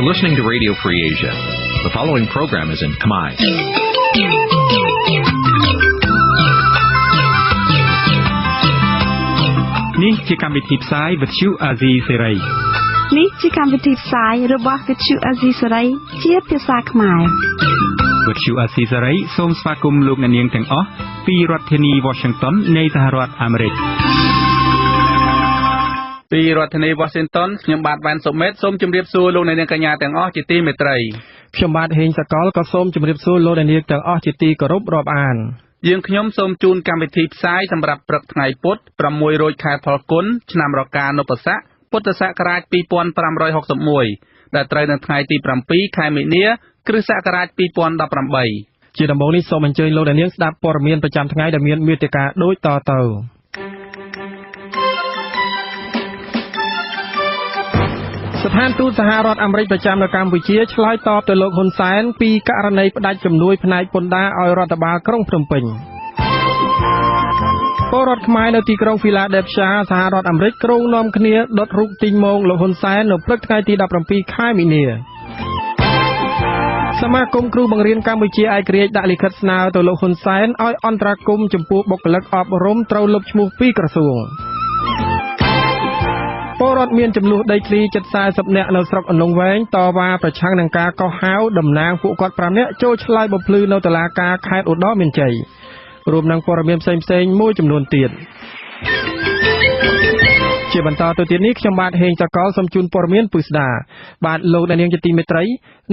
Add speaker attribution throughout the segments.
Speaker 1: You're listening to Radio Free Asia. The following program is in Khmer.
Speaker 2: នេះជាកម្មវិធីផ្សាយវិទ្យុអាស៊ីសេរី
Speaker 3: នេះជាកម្មវិធីផ្សាយរបស់វិទ្យុអាស៊ីសេរីជាភាសាខ្មែរ
Speaker 2: វិទ្យុអាស៊ីសេរីសូមស្វាគមន៍លោកអ្នកនាងទាំងអស់ពីរដ្ឋធានី Washington នៃសហរដ្ឋអាមេរិកពីរដ្ឋធានី Washington ខ្ញុំបាទវ៉ាន់សុមេតសូមជម្រាបសួរលោកអ្នកនាងកញ្ញាទាំងអស់ជាទីមេត្រីខ្ញុំបាទហេងសកលក៏សូមជម្រាបសួរលោកអ្នកនាងទាំងអស់ជាទីគោរពរាប់អានយើងខ្ញុំសូមជូនកម្មវិធីផ្សាយសម្រាប់ព្រឹកថ្ងៃពុធ6រោចខែផលគុណឆ្នាំរកានុបស័កពុទ្ធសករាជ2561ដែលត្រូវនៅថ្ងៃទី7ខែមិនិនាគ្រិស្តសករាជ2018ជាដំបូងនេះសូមអញ្ជើញលោកអ្នកនាងស្ដាប់ព័ត៌មានប្រចាំថ្ងៃដែលមានមេត្តាដូចតទៅស្ថានទូតសហរដ្ឋអាមេរិកប្រចាំនៅកម្ពុជាឆ្លើយតបទៅលោកហ៊ុនសែនពីករណីផ្ដាច់ជំនួយផ្នែកពន្ធដារឲ្យរដ្ឋបាលក្រុងភ្នំពេញពលរដ្ឋខ្មែរនៅទីក្រុង Philadelphia សហរដ្ឋអាមេរិកក្រុងនាំគ្នាដុតរូបទីងម៉ោងលោកហ៊ុនសែននៅព្រឹកថ្ងៃទី17ខែមិនិនាសមាគមគ្រូបង្រៀនកម្ពុជាឯករាជ្យដាក់លិខិតស្នើទៅលោកហ៊ុនសែនឲ្យអន្តរាគមន៍ចំពោះបុគ្គលិកអប់រំត្រូវលុបឈ្មោះពីក្រសួងពលរដ្ឋមានចំនួនដីធ្លីជិត40នាក់នៅស្រុកអនុងវែងតវ៉ាប្រឆាំងនឹងការកោះហៅតំណាងពួកគាត់5នាក់ចូលឆ្លើយបំភ្លឺនៅតុលាការខេត្តឧត្តរមានជ័យរួមនឹងព័ត៌មានផ្សេងៗមួយចំនួនទៀតជាបន្តទៅទៀតនេះខ្ញុំបាទហេងចកលសូមជូនព័ត៌មានពិស្ដាបាទលោកអ្នកនាងជាទីមេត្រី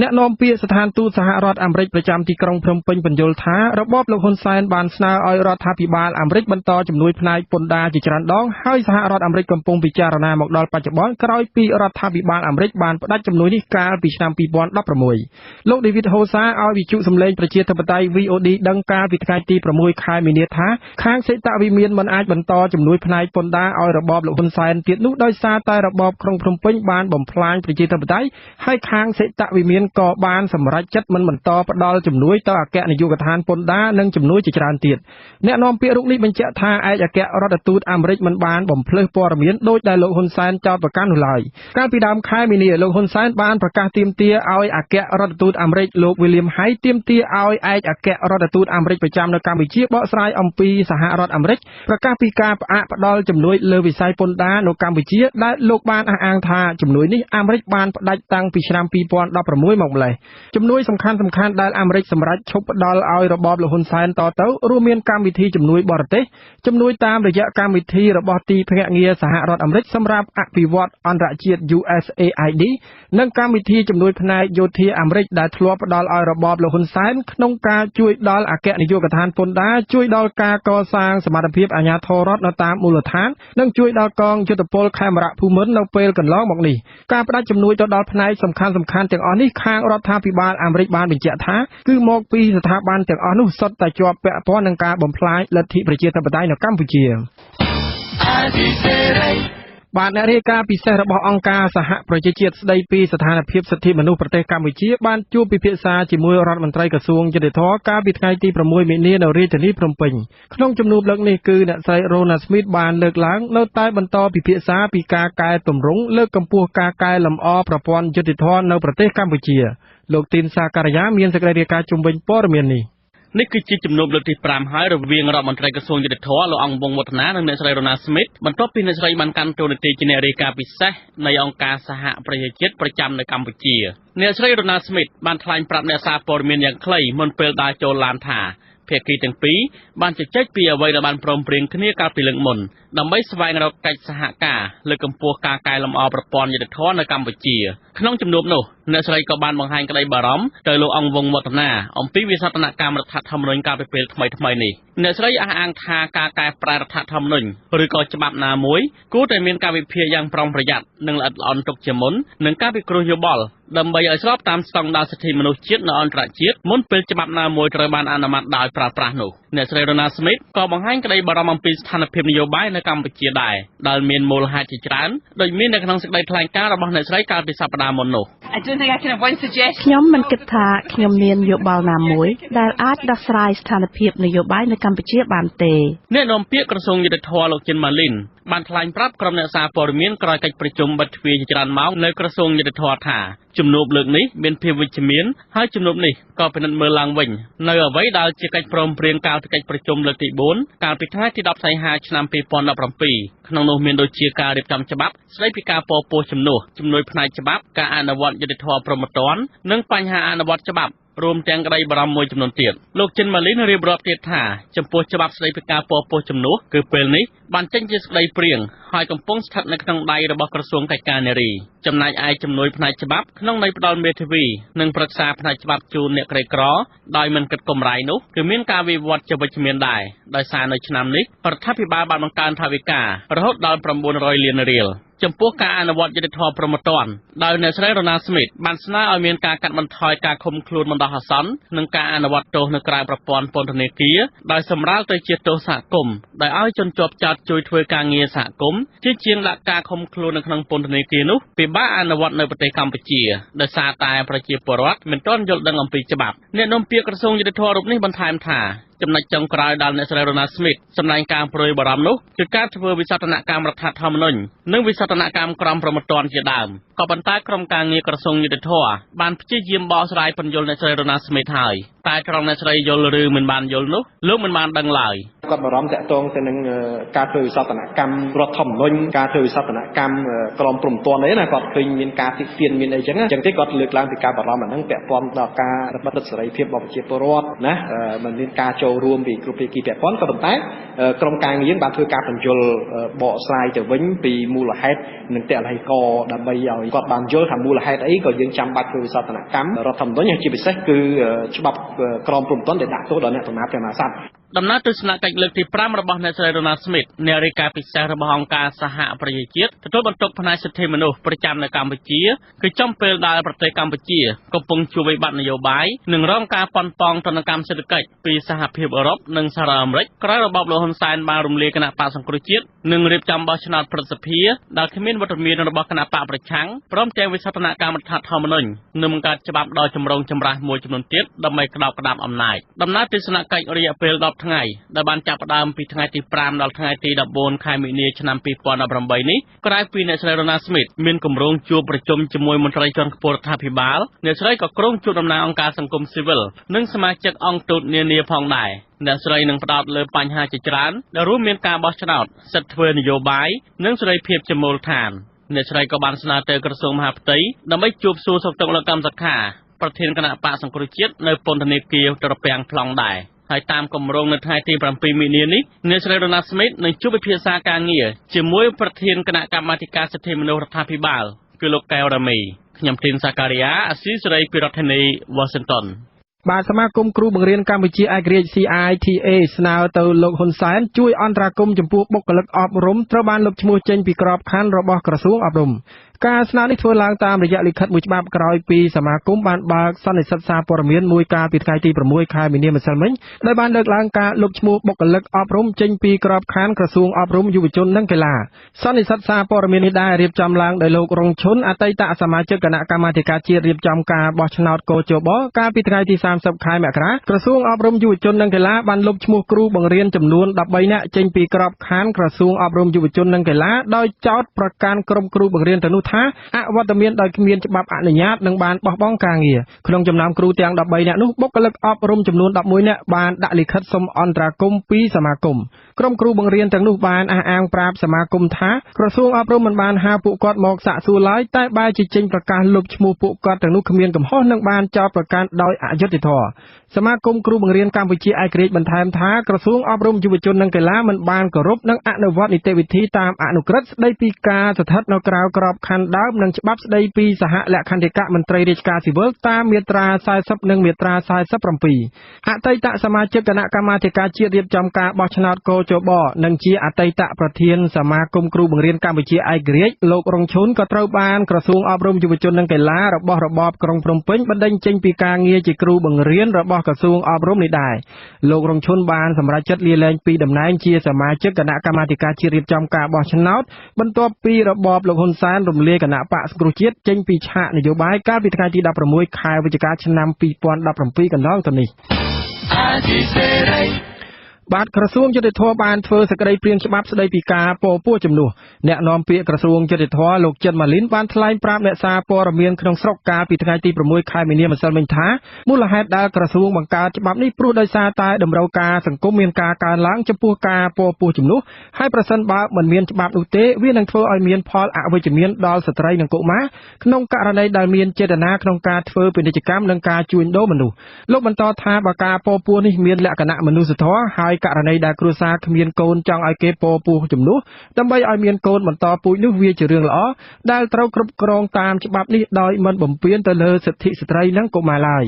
Speaker 2: អ្នកនាំពាក្យស្ថានទូតសហរដ្ឋអាមេរិកប្រចាំទីក្រុងភ្នំពេញបញ្យល់ថារបបលោកហ៊ុនសែនបានស្នើឲ្យរដ្ឋាភិបាលអាមេរិកបន្តជំនួយផ្នែកពន្ធដារជាច្រើនដងហើយសហរដ្ឋអាមេរិកកំពុងពិចារណាមកដល់បច្ចុប្បន្នក្រោយពីរដ្ឋាភិបាលអាមេរិកបានផ្តាច់ជំនួយនេះកាលពីឆ្នាំ2016លោក David Hosa ឲ្យវិទ្យុសម្លេងប្រជាធិបតេយ្យ VOD ដឹងកាលពីថ្ងៃទី6ខែមីនាថាខាងសេតវិមានមិនអាចបន្តជំនួយផ្នែកពន្ធដារឲ្យរបបលោកហ៊ុនសែនទៀតនោះដោយសារតែរបបក្រុងភ្នំពេញបានបំផ្លាញប្រជាធិបតេយ្យហើយខាងសេតវិមានក៏បានសម្រេចចិត្តមិនបន្តផ្ដល់ជំនួយទៅអគ្គនាយកដ្ឋានពន្ធដារនិងជំនួយជាច្រើនទៀតអ្នកនាំពាក្យរូបនេះបញ្ជាក់ថាឯកអគ្គរដ្ឋទូតអាមេរិកមិនបានបំភ្លឺព័ត៌មានដោយដែលលោកហ៊ុនសែនចោទប្រកាន់នោះឡើយកាលពីដើមខែមីនាលោកហ៊ុនសែនបានប្រកាសទាមទារឲ្យអគ្គរដ្ឋទូតអាមេរិកលោក William Hague ទាមទារឲ្យឯកអគ្គរដ្ឋទូតអាមេរិកប្រចាំនៅកម្ពុជាបកស្រាយអំពីសហរដ្ឋអាមេរិកប្រកាសពីការផ្អាកផ្ដល់ជំនួយលើវិស័យពន្ធដារនៅកម្ពុជាដែលលោកបានអះអាងថាជំនួយនេះអាមេរិកបានផ្ដាច់តាំងពីឆ្នាំ2016មកម្លេះជំនួយសំខាន់ៗដែលអាមេរិកសម្រេចឈប់ផ្ដល់ឲ្យរបបលោកហ៊ុនសែនតទៅរួមមានកម្មវិធីជំនួយបរទេសជំនួយតាមរយៈកម្មវិធីរបស់ទីភ្នាក់ងារសហរដ្ឋអាមេរិកសម្រាប់អភិវឌ្ឍអន្តរជាតិ USAID និងកម្មវិធីជំនួយផ្នែកយោធាអាមេរិកដែលធ្លាប់ផ្ដល់ឲ្យរបបលោកហ៊ុនសែនក្នុងការជួយដល់អគ្គនាយកដ្ឋានពន្ធដារជួយដល់ការកសាងសមត្ថភាពអាជ្ញាធររដ្ឋនៅតាមមូលដ្ឋាននិងជួយដល់កងយុទ្ធពលខេមរៈភូមិន្ទនៅពេលកន្លងមកនេះការផ្ដាច់ជំនួយទៅដល់ផ្នែកសំខាន់ៗទាំងអស់នេះខាងរដ្ឋាភិបាលអាមេរិកបានបញ្ជាក់ថាគឺមកពីស្ថាប័នទាំងអស់នោះសុទ្ធតែជាប់ពាក់ព័ន្ធនឹងការបំផ្លាញលទ្ធិប្រជាធិបតេយ្យនៅកម្ពុជាបាទអ្នករាយការណ៍ពិសេសរបស់អង្គការសហប្រជាជាតិស្ដីពីស្ថានភាពសិទ្ធិមនុស្សប្រទេសកម្ពុជាបានជួបពិភាក្សាជាមួយរដ្ឋមន្ត្រីក្រសួងយុតិធធម៌កាលពីថ្ងៃទី6មីនានៅរាជធានីភ្នំពេញក្នុងជំនួបលើកនេះគឺអ្នកស្រី Rona Smith បានលើកឡើងនៅតែបន្តពិភាក្សាពីការកែតម្រង់លើកកម្ពស់ការកែលម្អប្រព័ន្ធយុតិធធម៌នៅប្រទេសកម្ពុជាលោកទីនសាការីយ៉ាមានសេចក្តីរាយការណ៍ជុំវិញព័ត៌មាននេះនេះគឺជាជំនួបលើកទី5ហើយរវាងរដ្ឋមន្ត្រីក្រសួងយុតិធធម៌លោកអង្គវង្សវឌ្ឍនានិងអ្នកស្រី Rona Smith បន្ទាប់ពីអ្នកស្រីបានកាន់តួនាទីជាអ្នករាយការណ៍ពិសេសនៃអង្គការសហប្រជាជាតិប្រចាំនៅកម្ពុជាអ្នកស្រី Rona Smith បានថ្លែងប្រាប់អ្នកសារព័ត៌មានយ៉ាងខ្លីមុនពេលដើរចូលឡានថាភាគីទាំងពីរបានជជែកពីអ្វីដែលបានព្រមព្រៀងគ្នាកាលពីលើកមុនដើម្បីស្វែងរកកិច្ចសហការលើកកម្ពស់ការកែលម្អប្រព័ន្ធយុតិធធម៌នៅកម្ពុជាក្នុងជំនួបនោះអ្នកស្រីក៏បានបង្ហាញក្តីបារម្ភទៅលោកអង្គវង្សវឌ្ឍនាអំពីវិសោធនកម្មរដ្ឋធម្មនុញ្ញកាលពីពេលថ្មីៗនេះអ្នកស្រីអះអាងថាការកែប្រែរដ្ឋធម្មនុញ្ញឬក៏ច្បាប់ណាមួយគួរតែមានការវិភាគយ៉ាងប្រុងប្រយ័ត្ននិងល្អិតល្អន់ទុកជាមុននិងការពិគ្រោះយោបល់ដើម្បីឲ្យស្របតាមស្តង់ដារសិទ្ធិមនុស្សជាតិនៅអន្តរជាតិមុនពេលច្បាប់ណាមួយត្រូវបានអនុម័តដោយប្រើប្រាស់នោះអ្នកស្រី Rona Smith ក៏បង្ហាញក្តីបារម្ភអំពីស្ថានភាពនយោបាយនៅកម្ពុជាដែរដែលមានមូលហេតុជាច្រើនដូចមាននៅក្នុងសេចក្តីថ្លែងការណ៍របស់អ្នកស្រីកាលពីសប្តាហ៍មុននោះ
Speaker 3: ខ្ញុំមិនគិតថាខ្ញុំមានយោបល់ណាមួយដែលអាចដោះស្រាយស្ថានភាពនយោបាយនៅកម្ពុជាបានទេ
Speaker 2: អ្នកនាំពាក្យក្រសួងយុតិធធម៌លោកជិនម៉ាលីន
Speaker 4: បានថ្លែងប្រាប់ក្រុមអ្នកសារព័ត៌មានក្រោយកិច្ចប្រជុំបិទទ្វារជាច្រើនម៉ោងនៅក្រសួងយុទ្ធភ័ពថាជំនួបលើកនេះមានភាពវិជ្ជមានហើយជំនួបនេះក៏ពិនិត្យមើលឡើងវិញនៅអ្វីដែលជាកិច្ចព្រមព្រៀងកាលពីកិច្ចប្រជុំលើកទី4កាលពីថ្ងៃទី10សីហាឆ្នាំ2017ក្នុងនោះមានដូចជាការរៀបចំច្បាប់ស្តីពីការពោពោជំនួយផ្នែកច្បាប់ការអនុវត្តយុត្តិធម៌ព្រហ្មទណ្ឌនិងបញ្ហាអនុវត្តច្បាប់រួមទាំងក្តីបារម្ភមួយចំនួនទៀតលោកចិនម៉ាលីនរៀបរាប់ទៀតថាចំពោះច្បាប់ស្តីពីការពោពោជំនួសគឺពេលនេះបានចេញជាសេចក្តីព្រាងហើយកំពុងស្ថិតនៅក្នុងដៃរបស់ក្រសួងកិច្ចការនារីចំណែកឯជំនួយផ្នែកច្បាប់ក្នុងន័យផ្ដាល់មេធាវីនិងប្រឹក្សាផ្នែកច្បាប់ជូនអ្នកក្រីក្រដោយមិនគិតកម្រៃនោះគឺមានការវិវត្តជាវិជ្ជមានដែរដោយសារនៅឆ្នាំនេះរដ្ឋាភិបាលបានបង្កើនថវិការហូតដល់900លានរៀលចំពោះការអនុវត្តយុត្តិធម៌ព្រហ្មទណ្ឌដោយអ្នកស្រីរ៉ូណាស្មីតបានស្នើឲ្យមានការកាត់បន្ថយការឃុំខ្លួនបណ្ដោះអាសន្ននិងការអនុវត្តទោសនៅក្រៅប្រព័ន្ធពន្ធនាគារដោយសម្រាលទៅជាទោសសហគមន៍ដោយឲ្យជនជាប់ចោទជួយធ្វើការងារសហគមន៍ជាងដាក់ការឃុំខ្លួននៅក្នុងពន្ធនាគារនោះពិបាកអនុវត្តនៅប្រទេសកម្ពុជាដោយសារតែប្រជាពលរដ្ឋមិនទាន់យល់ដឹងអំពីច្បាប់អ្នកនាំពាក្យក្រសួងយុត្តិធម៌រូបនេះបន្ថែមថាចំណុចចុងក្រោយដល់អ្នកស្រីរ៉ូណាស្មីតសម្ដែងការព្រួយបារម្ភនោះគឺការធ្វើវិសោធនកម្មរដ្ឋធម្មនុញ្ញនិងវិសោធនកម្មក្រមព្រហ្មទណ្ឌជាដើមក៏ប៉ុន្តែក្រុមការងារក្រសួងយុត្តិធម៌បានព្យាយាមបកស្រាយពន្យល់អ្នកស្រីរ៉ូណាស្មីតហើយតែក្រុមអ្នកស្រីយល់ឬមិនបានយល់នោះលោកមិនបានដឹងឡើយគ
Speaker 5: ាត់បារម្ភតាក់ទងទៅនឹងការធ្វើវិសោធនកម្មរដ្ឋធម្មនុញ្ញការធ្វើវិសោធនកម្មក្រមព្រហ្មទណ្ឌអីណាគាត់ឃើញមានការតិទៀនមានអីចឹងទេគាត់លើកឡើងពីការបារម្ភអាហ្នឹងពាក់ព័ន្ធដល់ការរបិទសេរីភាពរបស់ប្រជាពលរដ្ឋណាមិនមានការចូលរួមពីគ្រប់ភាគីពាក់ព័ន្ធក៏ប៉ុន្តែក្រុមការងារបានធ្វើការបញ្យល់បកស្រាយទៅវិញពីមូលហេតុនិងតលហេតុដើម្បីឲ្យគាត់បានយល់ថាមូលហេតុអីក៏យើងចាំបាច់ធ្វើវិសោធនកម្មរដ្ឋធម្មនុញ្ញជាពិសេសគឺច្បាប់ក្រមព្រហ្មទណ្ឌដែលដាក់ទោសដល់អ្នកប្រមាថព្រះមហាក្សត្រដ
Speaker 4: ំណើរទស្សនកិច្ចលើកទី5របស់អ្នកស្រីរ៉ូណាស្មីតអ្នករាយការណ៍ពិសេសរបស់អង្គការសហប្រជាជាតិទទួលបន្ទុកផ្នែកសិទ្ធិមនុស្សប្រចាំនៅកម្ពុជាគឺចំពេលដែលប្រទេសកម្ពុជាកំពុងជួបវិបត្តិនយោបាយនិងរងការប៉ុនប៉ងទណ្ឌកម្មសេដ្ឋកិច្ចពីសហភាពអឺរ៉ុបនិងសហរដ្ឋអាមេរិកក្រោយរបបលោកហ៊ុនសែនបានរំលាយគណៈបកសង្គ្រោះជាតិនិងរៀបចំបោះឆ្នោតប្រសិទ្ធភាពដែលគ្មានវត្តមានរបស់គណៈបកប្រឆាំងព្រមទាំងវិសោធនកម្មរដ្ឋធម្មនុញ្ញនិងបង្កើតច្បាប់ដ៏ចម្រូងចម្រាសមួយចំនួនទៀតដើម្បីក្តោបក្តាប់អំណាចដំណើរទស្សនកិច្ចរយៈពេល10ថ្ងៃដែលបានចាប់ផ្ដើមពីថ្ងៃទី5ដល់ថ្ងៃទី14ខែមិនិនាឆ្នាំ2018នេះក្រៅពីអ្នកស្រីរ៉ូណាស្មីតមានគម្រោងជួបប្រជុំជាមួយមន្ត្រីជាន់ខ្ពស់រដ្ឋាភិបាលអ្នកស្រីក៏គ្រោងជួបតំណាងអង្គការសង្គមស៊ីវិលនិងសមាជិកអង្គទូតនានាផងដែរអ្នកស្រីនឹងផ្ដោតលើបញ្ហាជាច្រើនដែលរួមមានការបោះឆ្នោតសិទ្ធិធ្វើនយោបាយនិងសេរីភាពជាមូលដ្ឋានអ្នកស្រីក៏បានស្នើទៅក្រសួងមហាផ្ទៃដើម្បីជួបសួរសុខទុក្ខលោកកម្មសខាប្រធានគណៈបកសង្គ្រោះជាតិនៅពន្ធនាគារត្រពាំង Plong ដែរហើយតាមគម្រោងនៅថ្ងៃទី7មីនានេះអ្នកស្រីរ៉ូណាស្មីតនឹងជួបពិភាក្សាការងារជាមួយប្រធានគណៈកម្មាធិការសិទ្ធិមនុស្សរដ្ឋាភិបាលគឺលោកកែវរ៉ាមីខ្ញុំទីនសាការីយ៉ាអាស៊ីសេរីពីរដ្ឋធានី Washington
Speaker 2: បាទសមាគមគ្រូបង្រៀនកម្ពុជាឯករាជ្យ CITA ស្នើទៅលោកហ៊ុនសែនជួយអន្តរាគមន៍ចំពោះបុគ្គលិកអប់រំត្រូវបានលុបឈ្មោះចេញពីក្របខ័ណ្ឌរបស់ក្រសួងអប់រំការស្នើនេះធ្វើឡើងតាមរយៈលិខិតមួយច្បាប់ក្រោយពីសមាគមបានបើកសន្និសីទសារព័ត៌មានមួយកាលពីថ្ងៃទី6ខែមីនាម្សិលមិញដោយបានលើកឡើងការលុបឈ្មោះបុគ្គលិកអប់រំចេញពីក្របខ័ណ្ឌក្រសួងអប់រំយុវជននិងកីឡាសន្និសីទសារព័ត៌មាននេះដែររៀបចំឡើងដោយលោករងឈុនអតីតសមាជិកគណៈកម្មាធិការជាតិរៀបចំការបោះឆ្នោតកោជបកាលពីថ្ងៃទី30ខែមករាក្រសួងអប់រំយុវជននិងកីឡាបានលុបឈ្មោះគ្រូបង្រៀនចំនួន13នាក់ចេញពីក្របខ័ណ្ឌក្រសួងអប់រំយុវជននិងកីឡាដោយចោទប្រកាន់ក្រុមគ្រូបង្រៀនទាំងនោះថាអវត្តមានដោយគ្មានច្បាប់អនុញ្ញាតនិងបានបោះបង់ការងារក្នុងចំណោមគ្រូទាំង13នាក់នោះបុគ្គលិកអប់រំចំនួន11នាក់បានដាក់លិខិតសុំអន្តរាគមន៍ពីសមាគមក្រុមគ្រូបង្រៀនទាំងនោះបានអះអាងប្រាប់សមាគមថាក្រសួងអប់រំមិនបានហៅពួកគាត់មកសាកសួរឡើយតែបែរជាចេញប្រកាសលុបឈ្មោះពួកគាត់ទាំងនោះគ្មានកំហុសនិងបានចោទប្រកាន់ដោយអយុត្តិធម៌សមាគមគ្រូបង្រៀនកម្ពុជាឯករាជ្យបន្ថែមថាក្រសួងអប់រំយុវជននិងកីឡាមិនបានគោរពនិងអនុវត្តនីតិវិធីតាមអនុក្រឹត្យស្តីពីការស្ថិតនៅក្រៅក្របខ័ណ្ឌដើមនិងច្បាប់ស្តីពីសហលក្ខន្តិកៈមន្ត្រីរាជការស៊ីវិលតាមមាត្រា40និងមាត្រា47អតីតសមាជិកគណៈកម្មាធិការជាតិរៀបចំការបោះឆ្នោតកោជបនិងជាអតីតប្រធានសមាគមគ្រូបង្រៀនកម្ពុជាឯករាជ្យលោករងឈុនក៏ត្រូវបានក្រសួងអប់រំយុវជននិងកីឡារបស់របបក្រុងភ្នំពេញបណ្តេញចេញពីការងារជាគ្រូបង្រៀនរបស់ក្រសួងអប់រំនេះដែរលោករងឈុនបានសម្រេចចិត្តលាលែងពីតំណែងជាសមាជិកគណៈកម្មាធិការជាតិរៀបចំការបោះឆ្នោតបន្ទាប់ពីរបបលោកហ៊ុនសែនរំលាយគណៈបកសង្គ្រោះជាតិចេញពីឆាកនយោបាយកាលពីថ្ងៃទី16ខែវិច្ឆិកាឆ្នាំ2017កន្លងទៅនេះ បាទក្រសួងយុតិធម៌បានធ្វើសេចក្តីព្រាងច្បាប់ស្តីពីការពពោះជំនួសអ្នកនាំពាក្យក្រសួងយុតិធម៌លោកចិនម៉ាលីនបានថ្លែងប្រាប់អ្នកសារព័ត៌មានក្នុងស្រុកកាលពីថ្ងៃទី6ខែមីនាម្សិលមិញថាមូលហេតុដែលក្រសួងបង្កើតច្បាប់នេះព្រោះដោយសារតែតម្រូវការសង្គមមានការកើនឡើងចំពោះការពពោះជំនួសហើយប្រសិនបើមិនមានច្បាប់នោះទេវានឹងធ្វើឲ្យមានផលអវិជ្ជមានដល់ស្ត្រីនិងកុមារក្នុងករណីដែលមានចេតនាក្នុងការធ្វើពាណិជ្ជកម្មនិងការជួញដូរមនុស្សលោកបន្តថាបើការពពោះនេះមានលក្ខណៈមនុស្សធម៌ហើយករណីដែលគ្រួសារគ្មានកូនចង់ឲ្យគេពពោះជំនួសដើម្បីឲ្យមានកូនបន្តពូជនោះវាជារឿងល្អដែលត្រូវគ្រប់គ្រងតាមច្បាប់នេះដោយមិនបំពានទៅលើសិទ្ធិស្ត្រីនិងកុមារឡើយ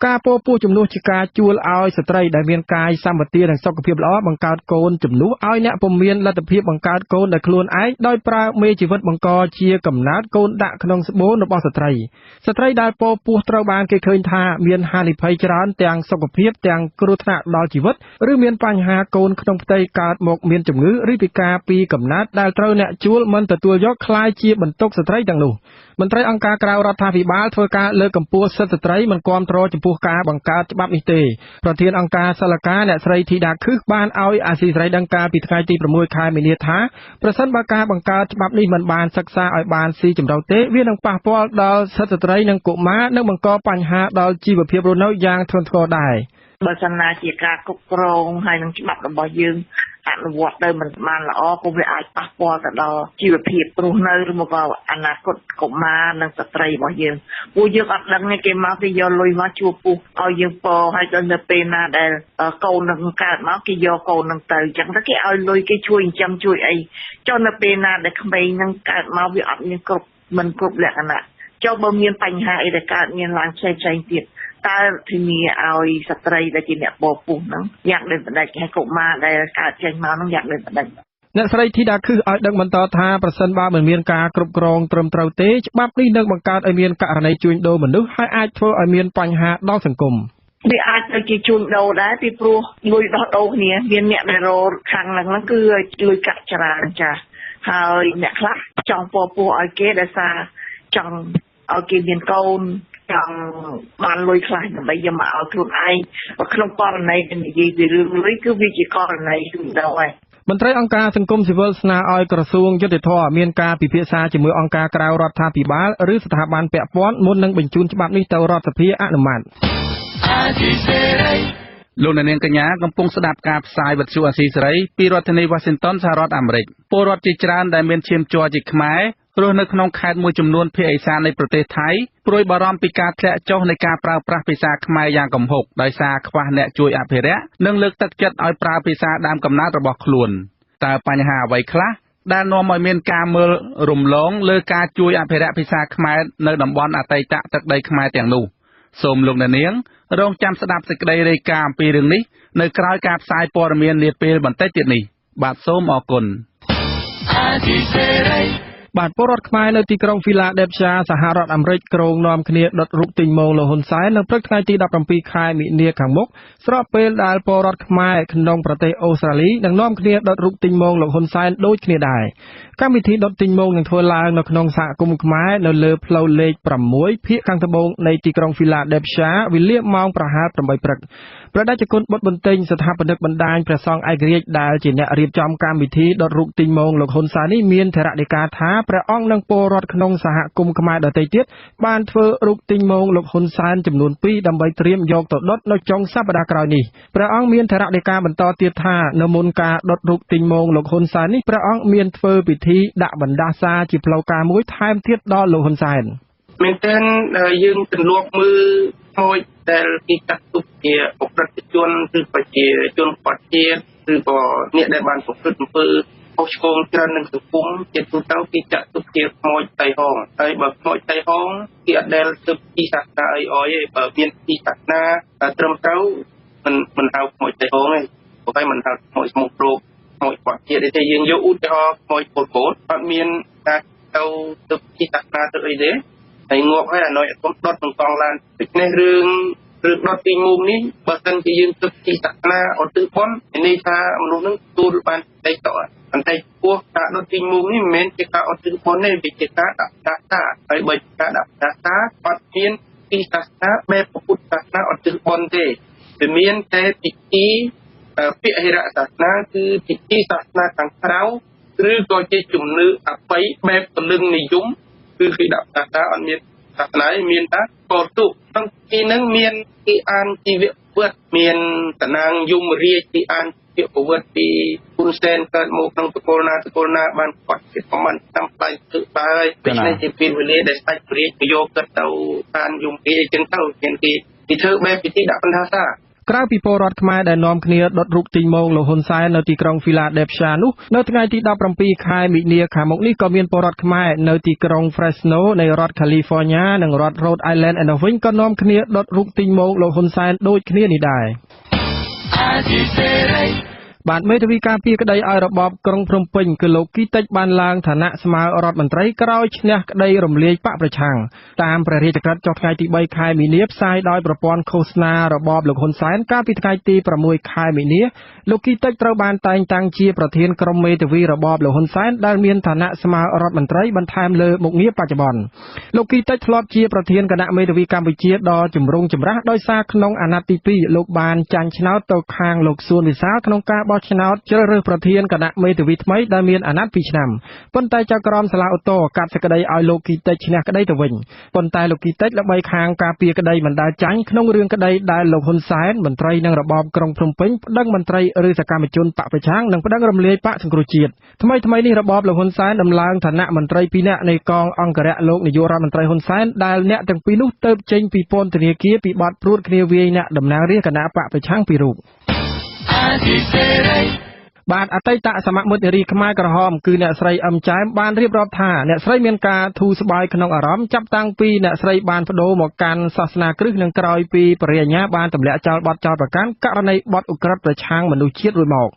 Speaker 2: ការពពោះជំនួសជាការជួលឲ្យស្ត្រីដែលមានកាយសម្បទានិងសុខភាពល្អបង្កើតកូនជំនួសឲ្យអ្នកពុំមានលទ្ធភាពបង្កើតកូនដោយខ្លួនឯងដោយប្រើមេជីវិតបង្កជាកំណើតកូនដាក់ក្នុងស្បូនរបស់ស្ត្រីដែលពពោះត្រូវបានគេឃើញថាមានហានិភ័យច្រើនទាំងសុខភាពទាំងគ្រោះថ្នាក់ដល់ជីវិតឬមានបញ្ហាកូនក្នុងផ្ទៃកើតមកមានជំងឺឬពិការពីកំណើតដែលត្រូវអ្នកជួលមិនទទួលយកคล้ายជាបន្ទុកស្ត្រីទាំងនោះមន្ត្រីអង្គការក្រៅរដ្ឋាភិបាលធ្វើការលើកកម្ពស់សិទ្ធិស្ត្រីមិនគាំទ្រចំពោះការបង្កើតច្បាប់នេះទេប្រធានអង្គការសិលកាអ្នកស្រីធីតាខឹសបានឲ្យអាស៊ីសេរីដឹងកាលពីថ្ងៃទី6ខែមីនាថាប្រសិនបើការបង្កើតច្បាប់នេះមិនបានសិក្សាឲ្យបានស៊ីជម្រៅទេវានឹងប៉ះពាល់ដល់សិទ្ធិស្ត្រីនិងកុមារនិងបង្កបញ្ហាដល់ជីវភាពរស់នៅយ៉ាងធ្ងន់ធ្ងរដែរ
Speaker 6: បើសិនណាជាការគ្រប់គ្រងហើយនឹងច្បាប់របស់យើងអនុវត្តទៅមិនបានល្អក៏វាអាចប៉ះពាល់ទៅដល់ជីវភាពរស់នៅឬមកក៏អនាគតកុមារនិងស្ត្រីរបស់យើងពួកយើងអត់ដឹងទេគេមកគេយកលុយមកជួបពុះឲ្យយើងពហើយដល់ទៅពេលណាដែលកូននឹងកើតមកគេយកកូននឹងទៅអញ្ចឹងទៅគេឲ្យលុយគេជួយចិញ្ចឹមជួយអីចុះនៅពេលណាដែលក្មេងនឹងកើតមកវាអត់មានគ្រប់មិនគ្រប់លក្ខណៈចុះបើមានបញ្ហាអីដែលកើតមានឡើងផ្សេងទៀតតើធានាឲ្យស្ត្រីដែលជាអ្នកពពុះហ្នឹងយ៉ាងដូចម្ដេចហើយកុមារដែលកើតចេញមកហ្នឹងយ៉ាងដូចម្ដេច
Speaker 2: អ្នកស្រីធីតាខឹសឲ្យដឹងបន្តថាប្រសិនបើមិនមានការគ្រប់គ្រងត្រឹមត្រូវទេច្បាប់នេះនឹងបង្កើតឲ្យមានករណីជួញដូរមនុស្សហើយអាចធ្វើឲ្យមានបញ្ហាដល់សង្គម
Speaker 6: វាអាចទៅជាជួញដូរដែរពីព្រោះលុយដោះដូរគ្នាមានអ្នកដែលរកខាងហ្នឹងគឺលុយកាក់ច្រើនចាហើយអ្នកខ្លះចង់ពពុះឲ្យគេដោយសារចង់ឲ្យគេមានកូនចង់បានលុយខ្លះដើម្បីយកមកឲ្យខ្លួនឯងក្នុងករណីដែលនិយាយពីរឿងលុយគឺវាជាករណីជួញដូរហើយ
Speaker 2: មន្ត្រីអង្គការសង្គមស៊ីវិលស្នើឲ្យក្រសួងយុតិធម៌មានការពិភាក្សាជាមួយអង្គការក្រៅរដ្ឋាភិបាលឬស្ថាប័នពាក់ព័ន្ធមុននឹងបញ្ជូនច្បាប់នេះទៅរដ្ឋសភាអនុម័ត
Speaker 7: លោកអ្នកនាងកញ្ញាកំពុងស្ដាប់ការផ្សាយវិទ្យុអាស៊ីសេរីពីរដ្ឋធានី Washington សហរដ្ឋអាមេរិកពលរដ្ឋជាច្រើនដែលមានឈាមជ័រជាខ្មែររស់នៅក្នុងខេត្តមួយចំនួនភាគឦសាននៃប្រទេសថៃព្រួយបារម្ភពីការធ្លាក់ចុះនៃការប្រើប្រាស់ភាសាខ្មែរយ៉ាងគំហុកដោយសារខ្វះអ្នកជួយអភិរក្សនិងលើកទឹកចិត្តឲ្យប្រើភាសាដើមកំណើតរបស់ខ្លួនតើបញ្ហាអ្វីខ្លះដែលនាំឲ្យមានការមើលរំលងលើការជួយអភិរក្សភាសាខ្មែរនៅតំបន់អតីតទឹកដីខ្មែរទាំងនោះសូមលោកអ្នកនាងរងចាំស្ដាប់សេចក្តីរាយការណ៍អំពីរឿងនេះនៅក្រោយការផ្សាយព័ត៌មាននាពេលបន្តិចទៀតនេះបាទសូមអរគុណ
Speaker 2: បាទពលរដ្ឋខ្មែរនៅទីក្រុង Philadelphia សហរដ្ឋអាមេរិកក្រុងនាំគ្នាដុតរូបទិញម៉ូងលោកហ៊ុនសែននៅព្រឹកថ្ងៃទី17ខែមិនិនាខាងមុខស្របពេលដែលពលរដ្ឋខ្មែរក្នុងប្រទេសអូស្ត្រាលីនឹងនាំគ្នាដុតរូបទិញម៉ូងលោកហ៊ុនសែនដូចគ្នាដែរកម្មវិធីដុតទិញម៉ូងនឹងធ្វើឡើងនៅក្នុងសហគមន៍ខ្មែរនៅលើផ្លូវលេខ6ភាគខាងត្បូងនៃទីក្រុង Philadelphia វេលាម៉ោងប្រហែល8ព្រឹកព្រះតេជគុណបុត្របន្ទែងស្ថាបនិកបណ្ដាញព្រះសង្ឃឯករាជ្យដែលជាអ្នករៀបចំកម្មវិធីដុតរូបទិញម៉ូងលោកហ៊ុនសែននេះមានធរណីកាថាព្រះអង្គនិងពលរដ្ឋក្នុងសហគមន៍ខ្មែរដទៃទៀតបានធ្វើរូបទិញម៉ូងលោកហ៊ុនសែនចំនួន2ដើម្បីត្រៀមយកទៅដុតនៅចុងសប្តាហ៍ក្រោយនេះព្រះអង្គមានធរណីកាបន្តទៀតថានៅមុនការដុតរូបទិញម៉ូងលោកហ៊ុនសែននេះព្រះអង្គមានធ្វើពិធីដាក់បណ្ដាសាជាផ្លូវការមួយថែមទៀតដល់លោកហ៊ុនសែន
Speaker 8: មែនទែនយើងទម្លាប់មើលមួយដែលគេចាត់ទុកជាអប្រិយជនឬប្រជាជនបត់ជាតិឬក៏អ្នកដែលបានប្រព្រឹត្តអំពើខុសឆ្គងច្រើននឹងសង្គមជាទូទៅគេចាត់ទុកជាខ្មោចតៃហងហើយបើខ្មោចតៃហងគេអត់ដែលទៅពីសាសនាអីអយទេបើមានពីសាសនាត្រឹមត្រូវមិនហៅខ្មោចតៃហងទេព្រោះតែមិនហៅខ្មោចស្មុគរោគខ្មោចបត់ជាតិទេយើងយកឧទាហរណ៍ខ្មោចពលពតអត់មានការទៅពីសាសនាទៅអីទេហើយងាប់ហើយអានោះខ្ញុំដុតនឹងកងឡានដូច្នេះរឿងដុតទីមុំនេះបើសិនជាយើងទឹកទីសាសនាអត់ទិបននេះថាមនុស្សនឹងទទួលបានតែតបន្តែពោះការដុតទីមុំនេះមិនមែនជាការអត់ទិបនទេវាជាការដាក់ដាសាហើយបើការដាក់ដាសាអត់មានទីសាសនាបែបពុទ្ធសាសនាអត់ទិបនទេវាមានតែពិធី ពាក្យអរិយសាសនាគឺពិធីសាសនាខាងក្រៅឬក៏ជាជំនឿអបិយបែបពលឹងនិយមគឺគេដាក់ថាអត់មានសាសនាមានថាកោទុក្នុងទីហ្នឹងមានគេអានជីវប្រវត្តិមានតំណាងយមរាជគេអានជីវប្រវត្តិពីហ៊ុនសែនកើតមកក្នុងតកូលណាបានគាត់ជាប្រមាណតាមផ្លៃធ្វើបាយដូច្នេះជាពេលវេលាដែលស្ដេចព្រះរាជយកគាត់ទៅអានយមរាជអញ្ចឹងទៅមានគេធ្វើបែបពិធីដាក់បណ្ដាសា
Speaker 2: ក្រៅពីពលរដ្ឋខ្មែរដែលនាំគ្នាដុតរូបទីងម៉ងលោកហ៊ុនសែននៅទីក្រុង Philadelphia នោះនៅថ្ងៃទី 17 ខែមិនិនាខាងមុខនេះក៏មានពលរដ្ឋខ្មែរនៅទីក្រុង Fresno នៃរដ្ឋ California និងរដ្ឋ Rhode Island ឯនោះវិញក៏នាំគ្នាដុតរូបទីងម៉ងលោកហ៊ុនសែនដូចគ្នានេះដែរ បាទមេធាវីការពារក្តីឲ្យរបបក្រុងភ្នំពេញគឺលោកគីតិចបានឡើងឋានៈស្មើរដ្ឋមន្ត្រីក្រោយឈ្នះក្តីរំលាយបកប្រឆាំងតាមព្រះរាជក្រឹត្យចុះថ្ងៃទី 3 ខែមីនាផ្សាយដោយប្រព័ន្ធឃោសនារបបលោកហ៊ុនសែនកាលពីថ្ងៃទី 6 ខែមីនាលោកគីតិចត្រូវបានតែងតាំងជាប្រធានក្រុមមេធាវីរបបលោកហ៊ុនសែនដែលមានឋានៈស្មើរដ្ឋមន្ត្រីបន្ថែមលើមុខងារបច្ចុប្បន្នលោកគីតិចធ្លាប់ជាប្រធានគណៈមេធាវីកម្ពុជាដ៏ចម្រុងចម្រាស់ដោយសារក្នុងអាណត្តិទី 2 លោកបានចាញ់ឆ្នោតទៅខាងលោកសួនវិសាលក្នុងការបោះឆ្នោតជ្រើសរើសប្រធានគណៈមេធាវីថ្មីដែលមានអាណត្តិ 2 ឆ្នាំប៉ុន្តែចៅក្រមសាលាឧទ្ធរកាត់សេចក្តីឲ្យលោកគីតិចឈ្នះក្តីទៅវិញប៉ុន្តែលោកគីតិចល្បីខាងការពារក្តីមិនដែលចាញ់ក្នុងរឿងក្តីដែលលោកហ៊ុនសែនមន្ត្រីនឹងរបបក្រុងភ្នំពេញប្តឹងមន្ត្រីឬសកម្មជនបកប្រឆាំងនិងប្តឹងរំលាយបកសង្គ្រោះជាតិថ្មីនេះរបបលោកហ៊ុនសែនដំឡើងឋានៈមន្ត្រី 2 នាក់នៃកងអង្គរៈលោកនាយករដ្ឋមន្ត្រីហ៊ុនសែនដែលអ្នកទាំងពីរនោះទៅចេញពីពន្ធនាគារពីបទព្រួតគ្នាវាយអ្នកតំណាងរាស្ត្រគណៈបកប្រឆាំងពីររូប បាទអតីតសមមិត្តនារីខ្មែរក្រហមគឺអ្នកស្រីអឹមចែមបានរៀបរាប់ថាអ្នកស្រីមានការធូរស្បើយក្នុងអារម្មណ៍ចាប់តាំងពីអ្នកស្រីបានបដូរមកកាន់សាសនាគ្រិស្តនិងក្រោយពីបរិយាញ្ញាបានទម្លាក់ចោលបទចោទប្រកាន់ករណីបទឧក្រិដ្ឋប្រឆាំងមនុស្សជាតិរួចមក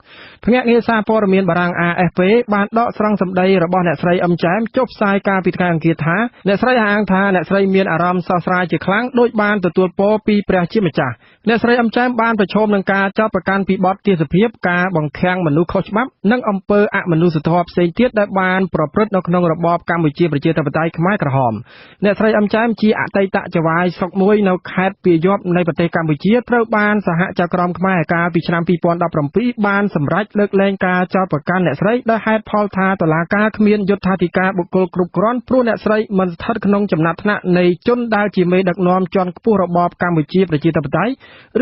Speaker 2: ភ្នាក់ងារសារព័ត៌មានបារាំង AFP បានដកស្រង់សម្ដីរបស់អ្នកស្រីអឹមចែមចុះផ្សាយកាលពីថ្ងៃអង្គារថាអ្នកស្រីអាងថាអ្នកស្រីមានអារម្មណ៍សោកស្ដាយជាខ្លាំងដោយបានទទួលពរពីព្រះជាម្ចាស់អ្នកស្រីអឹមចែមបានប្រឈមនឹងការចោទប្រកាន់ពីបទទាសភាពការបង្ខាំងមនុស្សខុសច្បាប់និងអំពើអមនុស្សធម៌ផ្សេងទៀតដែលបានប្រព្រឹត្តនៅក្នុងរបបកម្ពុជាប្រជាធិបតេយ្យខ្មែរក្រហមអ្នកស្រីអឹមចែមជាអតីតចៅហ្វាយស្រុកមួយនៅខេត្តពាយ័ព្យនៃប្រទេសកម្ពុជាត្រូវបានសហចក្រមខ្មែរកាលពីឆ្នាំ 2017 បានសម្រេចលើកលែងការចោទប្រកាន់អ្នកស្រីដោយហេតុផលថាតុលាការគ្មានយុត្ថាធិការបុគ្គលគ្រប់គ្រាន់ព្រោះអ្នកស្រីមិនស្ថិតក្នុងចំណាត់ថ្នាក់នៃជនដែលជាមេដឹកនាំជាន់ខ្ពស់របបកម្ពុជាប្រជាធិបតេយ្យ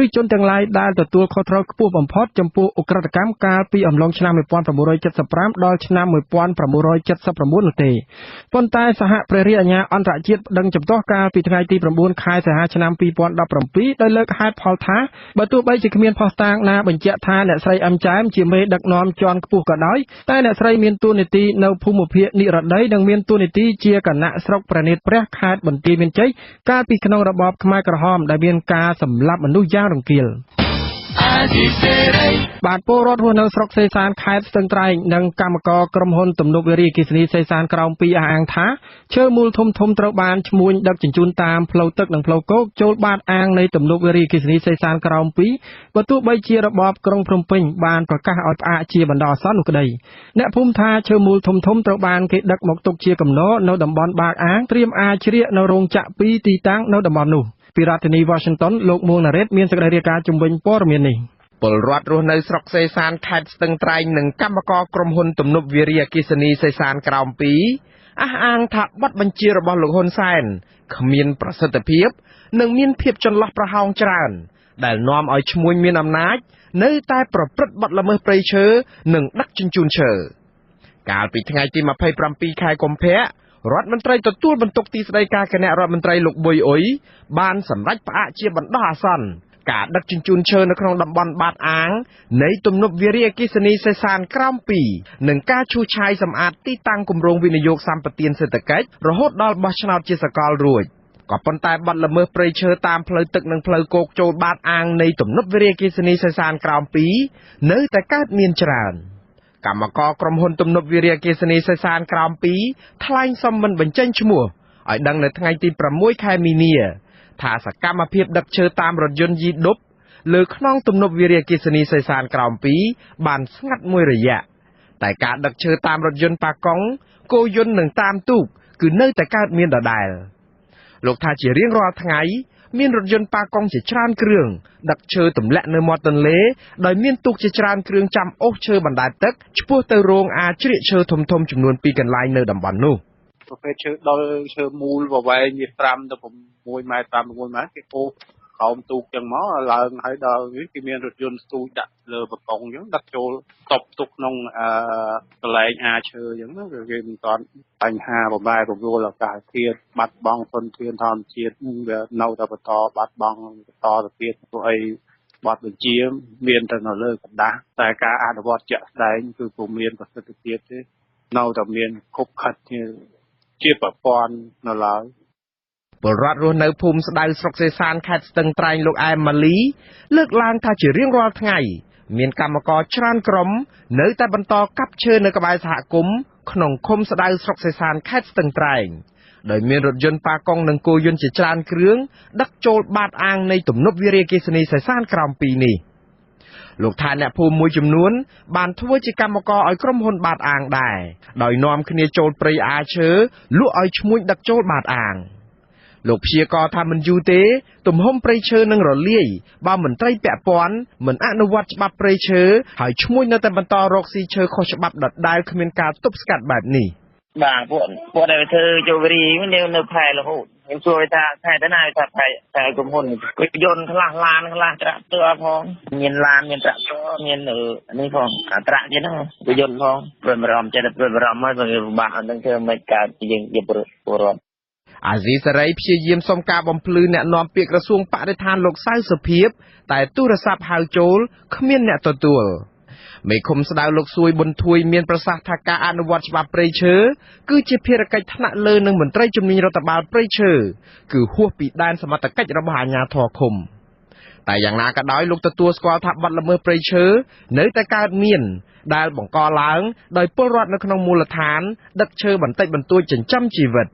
Speaker 2: ឬជនទាំងឡាយដែលទទួលខុសត្រូវខ្ពស់បំផុតចំពោះឧក្រិដ្ឋកម្មកាលពីអំឡុងឆ្នាំ 1975 ដល់ឆ្នាំ 1979 នោះទេប៉ុន្តែសហព្រះរាជអាជ្ញាអន្តរជាតិប្តឹងចំទាស់កាលពីថ្ងៃទី 9 ខែសីហាឆ្នាំ 2017 ដោយលើកហេតុផលថាបើទោះបីជាគ្មានភស្តុតាងណាបញ្ជាក់ថាអ្នកស្រីអឹមចែមជាមេដឹកនាំជាន់ខ្ពស់ក៏ដោយតែអ្នកស្រីមានតួនាទីនៅភូមិភាគនិរតីនិងមានតួនាទីជាគណៈស្រុកព្រះនេត្រព្រះខេត្តបន្ទាយមានជ័យកាលពីក្នុងរបបខ្មែរក្រហមដែលមានការសម្លាប់មនុស្សយ៉ាងរង្គាលបាទពលរដ្ឋរស់នៅស្រុកសេសានខេត្តស្ទឹងត្រែងនិងកម្មករក្រុមហ៊ុនទំនប់វារីអគ្គិសនីសេសានក្រោម 2 អះអាងថាឈើមូលធំត្រូវបានឈ្មួញដឹកជញ្ជូនតាមផ្លូវទឹកនិងផ្លូវគោកចូលបាតអាងនៃទំនប់វារីអគ្គិសនីសេសានក្រោម 2 បើទោះបីជារបបក្រុងភ្នំពេញបានប្រកាសឲ្យផ្អាកជាបណ្ដោះអាសន្ននោះក្តីអ្នកភូមិថាឈើមូលធំត្រូវបានគេដឹកមកទុកជាគំនរនៅតំបន់បាតអាងត្រៀមអាចជ្រៀកនៅរោងចក្រ 2 ទីតាំងនៅតំបន់នោះពីរដ្ឋធានី Washington លោកមួងណារ៉េតមានសេចក្តីរាយការណ៍ជំវិញព័ត៌មាននេះពលរដ្ឋរស់នៅស្រុកសេសានខេត្តស្ទឹងត្រែងនិងកម្មករក្រុមហ៊ុនទំនប់វារីអគ្គិសនីសេសានក្រោម 2 អះអាងថាបទបញ្ជារបស់លោកហ៊ុនសែនគ្មានប្រសិទ្ធភាពនិងមានភាពចន្លោះប្រហោងច្រើនដែលនាំឲ្យឈ្មួញមានអំណាចនៅតែប្រព្រឹត្តបទល្មើសព្រៃឈើនិងដឹកជញ្ជូនឈើកាលពីថ្ងៃទី 27 ខែកុម្ភៈរដ្ឋមន្ត្រីទទួលបន្ទុកទីស្តីការគណៈរដ្ឋមន្ត្រីលោកប៊ុយអ៊ុយបានសម្រេចផ្អាកជាបណ្ដោះអាសន្នការដឹកជញ្ជូនឈើនៅក្នុងតំបន់បាតអាងនៃទំនប់វារីអគ្គិសនីសេសានក្រោម 2 និងការឈូសឆាយសម្អាតទីតាំងគម្រោងវិនិយោគសម្បទានសេដ្ឋកិច្ចរហូតដល់បោះឆ្នោតជាសកលរួចក៏ប៉ុន្តែបទល្មើសព្រៃឈើតាមផ្លូវទឹកនិងផ្លូវគោកចូលបាតអាងនៃទំនប់វារីអគ្គិសនីសេសានក្រោម 2 នៅតែកើតមានច្រើនកម្មករក្រុមហ៊ុនទំនប់វារីអគ្គិសនីសេសានក្រោម 2 ថ្លែងសុំមិនបញ្ចេញឈ្មោះឲ្យដឹងនៅថ្ងៃទី 6 ខែមីនាថាសកម្មភាពដឹកឈើតាមរថយន្តយីឌុបលើខ្នងទំនប់វារីអគ្គិសនីសេសានក្រោម 2 បានស្ងាត់មួយរយៈតែការដឹកឈើតាមរថយន្តប៉ាកុងគោយន្តនិងតាមទូកគឺនៅតែកើតមានដដែលលោកថាជារៀងរាល់ថ្ងៃ មានរថយន្តប៉ាកុងជាច្រើនគ្រឿងដឹកឈើទម្លាក់នៅមាត់ទន្លេដោយមានទូកជាច្រើនគ្រឿងចាំអូសឈើបណ្ដែតទឹកឆ្ពោះទៅរោងអាជ្រៀកឈើធំៗចំនួន2កន្លែងនៅតំបន់នោះ
Speaker 9: ប្រភេទឈើដុលឈើមូលប្រវែងវា5ទៅ6ម៉ែត្រ5 6ម៉ែត្រគេអូសក្រោមទូកចឹងមកឡើងហើយដល់នេះគេមានរថយន្តស្ទូចដាក់លើបកុងចឹងដឹកចូលតប់ទុកក្នុងកន្លែងអាឈើចឹងណាគេមិនតាន់បញ្ហាបំបែររួលអាកាសធាតុបាត់បង់ធនធានធម្មជាតិវានៅតែបន្តបាត់បង់បន្តទៅទៀតព្រោះអីបទបញ្ជាមានតែនៅលើกระดาษតែការអនុវត្តជាក់ស្ដែងគឺពុំមានប្រសិទ្ធភាពទេនៅតែមានខុបខិតជាប្រព័ន្ធនៅឡើយ
Speaker 2: ពលរដ្ឋរស់នៅភូមិស្ដៅស្រុកសេសានខេត្តស្ទឹងត្រែងលោកអែមម៉ាលីលើកឡើងថាជារៀងរាល់ថ្ងៃមានកម្មករច្រើនក្រុមនៅតែបន្តកាប់ឈើនៅក្បែរសហគមន៍ក្នុងឃុំស្ដៅស្រុកសេសានខេត្តស្ទឹងត្រែងដោយមានរថយន្តប៉ាកុងនិងគោយន្តជាច្រើនគ្រឿងដឹកចូលបាតអាងនៃទំនប់វារីអគ្គិសនីសេសានក្រោម2នេះលោកថាអ្នកភូមិមួយចំនួនបានធ្វើជាកម្មករឲ្យក្រុមហ៊ុនបាតអាងដែរដោយនាំគ្នាចូលព្រៃអាឈើលក់ឲ្យឈ្មួញដឹកចូលបាតអាងលោកព្យាករថាមិនយូរទេទំហំព្រៃឈើនឹងរលាយបើមន្ត្រីពាក់ព័ន្ធមិនអនុវត្តច្បាប់ព្រៃឈើហើយឈ្មួញនៅតែបន្តរកស៊ីឈើខុសច្បាប់ដដែលគ្មានការទប់ស្កាត់បែបនេះ
Speaker 6: បាទពួកដែលធ្វើចូលវិរីនៅផែរហូតខ្ញុំជួយថាផែទៅណាថាផែក្រុមហ៊ុនគេយន្តខ្លះឡានខ្លះត្រាក់ទ័រផងមានឡានមានត្រាក់ទ័រមាននេះផងអាត្រាក់ទៀតហ្នឹងគេយន្តផងព្រួយបារម្ភចិត្តព្រួយបារម្ភហើយវាពិបាកអត់ដឹងធ្វើមិនកើតយើងជាពលរដ្ឋ
Speaker 2: អាស៊ីសេរីព្យាយាមសុំការបំភ្លឺអ្នកនាំពាក្យក្រសួងបរិស្ថានលោកសៅសុភាពតែទូរស័ព្ទហៅចូលគ្មានអ្នកទទួលមេឃុំស្ដៅលោកសួយប៊ុនធួយមានប្រសាសន៍ថាការអនុវត្តច្បាប់ព្រៃឈើគឺជាភារកិច្ចថ្នាក់លើនឹងមន្ត្រីជំនាញរដ្ឋបាលព្រៃឈើគឺហួសពីដែនសមត្ថកិច្ចរបស់អាជ្ញាធរឃុំតែយ៉ាងណាក៏ដោយលោកទទួលស្គាល់ថាបទល្មើសព្រៃឈើនៅតែកើតមានដែលបង្កឡើងដោយពលរដ្ឋនៅក្នុងមូលដ្ឋានដឹកឈើបន្តិចបន្តួចចិញ្ចឹមជីវិត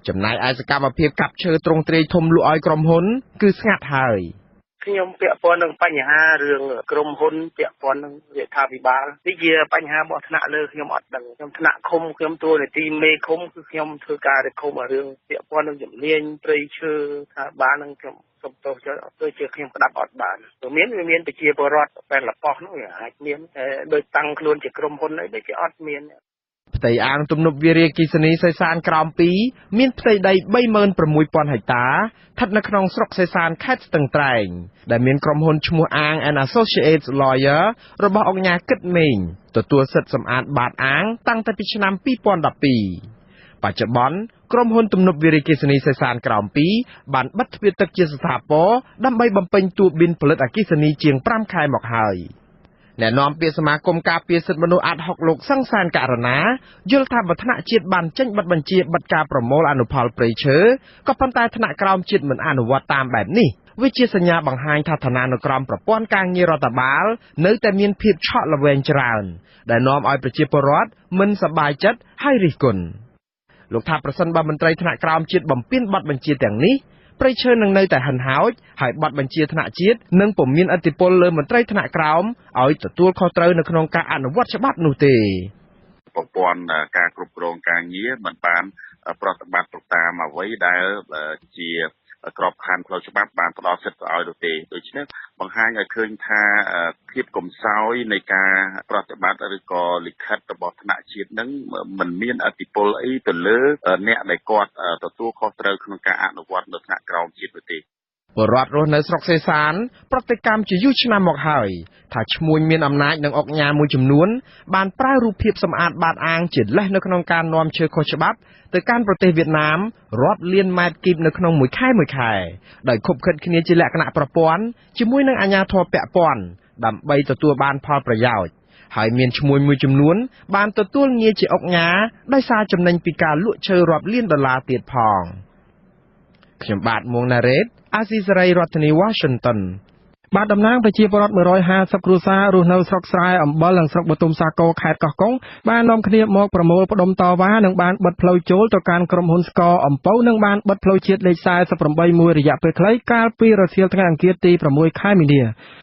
Speaker 2: ចំណែកឯសកម្មភាពកាប់ឈើទ្រង់ទ្រាយធំលក់ឲ្យក្រុមហ៊ុនគឺស្ងាត់ហើយ
Speaker 9: ខ្ញុំពាក់ព័ន្ធនឹងបញ្ហារឿងក្រុមហ៊ុនពាក់ព័ន្ធនឹងរដ្ឋាភិបាលនេះជាបញ្ហារបស់ថ្នាក់លើខ្ញុំអត់ដឹងខ្ញុំថ្នាក់ឃុំខ្ញុំតួនាទីមេឃុំគឺខ្ញុំធ្វើការនៅឃុំឲ្យរឿងពាក់ព័ន្ធនឹងជំនាញព្រៃឈើថាបាននឹងខ្ញុំសុំទោសទៅជាខ្ញុំក្តាប់អត់បានព្រោះមានប្រជាពលរដ្ឋតែលប៉ោះនោះវាអាចមានដោយតាំងខ្លួនជាក្រុមហ៊ុនអីដូចជាអត់មាន
Speaker 2: ផ្ទៃអាងទំនប់វារីអគ្គិសនីសេសានក្រោម2មានផ្ទៃដី 36,000 ហិកតាស្ថិតនៅក្នុងស្រុកសេសានខេត្តស្ទឹងត្រែងដែលមានក្រុមហ៊ុនឈ្មោះអាង and Associates Lawyer របស់អង្គការគិតមេងទទួលសិទ្ធិសម្អាតបាតអាងតាំងតែពីឆ្នាំ2012បច្ចុប្បន្នក្រុមហ៊ុនទំនប់វារីអគ្គិសនីសេសានក្រោម2បានបិទទ្វារទឹកជាស្ថាពរដើម្បីបំពេញតួប៊ីនផលិតអគ្គិសនីជាង5ខែមកហើយអ្នកនាំពាក្យសមាគមការពារសិទ្ធិមនុស្សអាត់ហុកលោកសង្សានករណាយល់ថាបើថ្នាក់ជាតិបានចេញប័ណ្ណបញ្ជាបិទការប្រមូលអនុផលព្រៃឈើក៏ប៉ុន្តែថ្នាក់ក្រោមជាតិមិនអនុវត្តតាមបែបនេះវាជាសញ្ញាបង្ហាញថាឋានានុក្រមប្រព័ន្ធការងាររដ្ឋបាលនៅតែមានភាពឆក់ល្វែងច្រើនដែលនាំឲ្យប្រជាពលរដ្ឋមិនសប្បាយចិត្តហើយរិះគន់លោកថាប្រសិនបើមន្ត្រីថ្នាក់ក្រោមជាតិបំពេញប័ណ្ណបញ្ជាទាំងនេះព្រៃឈើនឹងនៅតែហិនហោចហើយប័ណ្ណបញ្ជាថ្នាក់ជាតិនឹងពុំមានឥទ្ធិពលលើមន្ត្រីថ្នាក់ក្រោមឲ្យទទួលខុសត្រូវនៅក្នុងការអនុវត្តច្បាប់នោះទេ
Speaker 10: ប្រព័ន្ធការគ្រប់គ្រងការងារមិនបានប្រតិបត្តិទៅតាមអ្វីដែលជាក្របខ័ណ្ឌផ្លូវច្បាប់បានផ្ដល់សិទ្ធិឲ្យនោះទេដូច្នេះបង្ហាញឲ្យឃើញថាភាពកំសោយនៃការប្រតិបត្តិឬក៏លិខិតរបស់ថ្នាក់ជាតិនឹងមិនមានឥទ្ធិពលអីទៅលើអ្នកដែលគាត់ទទួលខុសត្រូវក្នុងការអនុវត្តនៅថ្នាក់ក្រោមជាតិនោះទេ
Speaker 2: ពលរដ្ឋរស់នៅស្រុកសេសានប្រតិកម្មជាយូរឆ្នាំមកហើយថាឈ្មួញមានអំណាចនិងអុកញ៉ាមួយចំនួនបានប្រើរូបភាពសម្អាតបាតអាងជាលេសនៅក្នុងការនាំឈើខុសច្បាប់ទៅកាន់ប្រទេសវៀតណាមរាប់លានម៉ែត្រគីបនៅក្នុងមួយខែដោយខុបខិតគ្នាជាលក្ខណៈប្រព័ន្ធជាមួយនឹងអាជ្ញាធរពាក់ព័ន្ធដើម្បីទទួលបានផលប្រយោជន៍ហើយមានឈ្មួញមួយចំនួនបានទទួលងារជាអុកញ៉ាដោយសារចំណេញពីការលក់ឈើរាប់លានដុល្លារទៀតផងខ្ញុំបាទមួងណារ៉េតអាស៊ីសេរីរដ្ឋធានី Washington បាទតំណាងប្រជាពលរដ្ឋ150គ្រួសាររស់នៅស្រុកស្រែអំបិលនិងស្រុកបទុមសាគរខេត្តកោះកុងបាននាំគ្នាមកប្រមូលផ្ដុំតវ៉ានិងបានបិទផ្លូវចូលទៅកាន់ក្រុមហ៊ុនស្ករអំពៅនិងបានបិទផ្លូវជាតិលេខ48មួយរយៈពេលខ្លីកាលពីរសៀលថ្ងៃអង្គារទី6ខែមីនា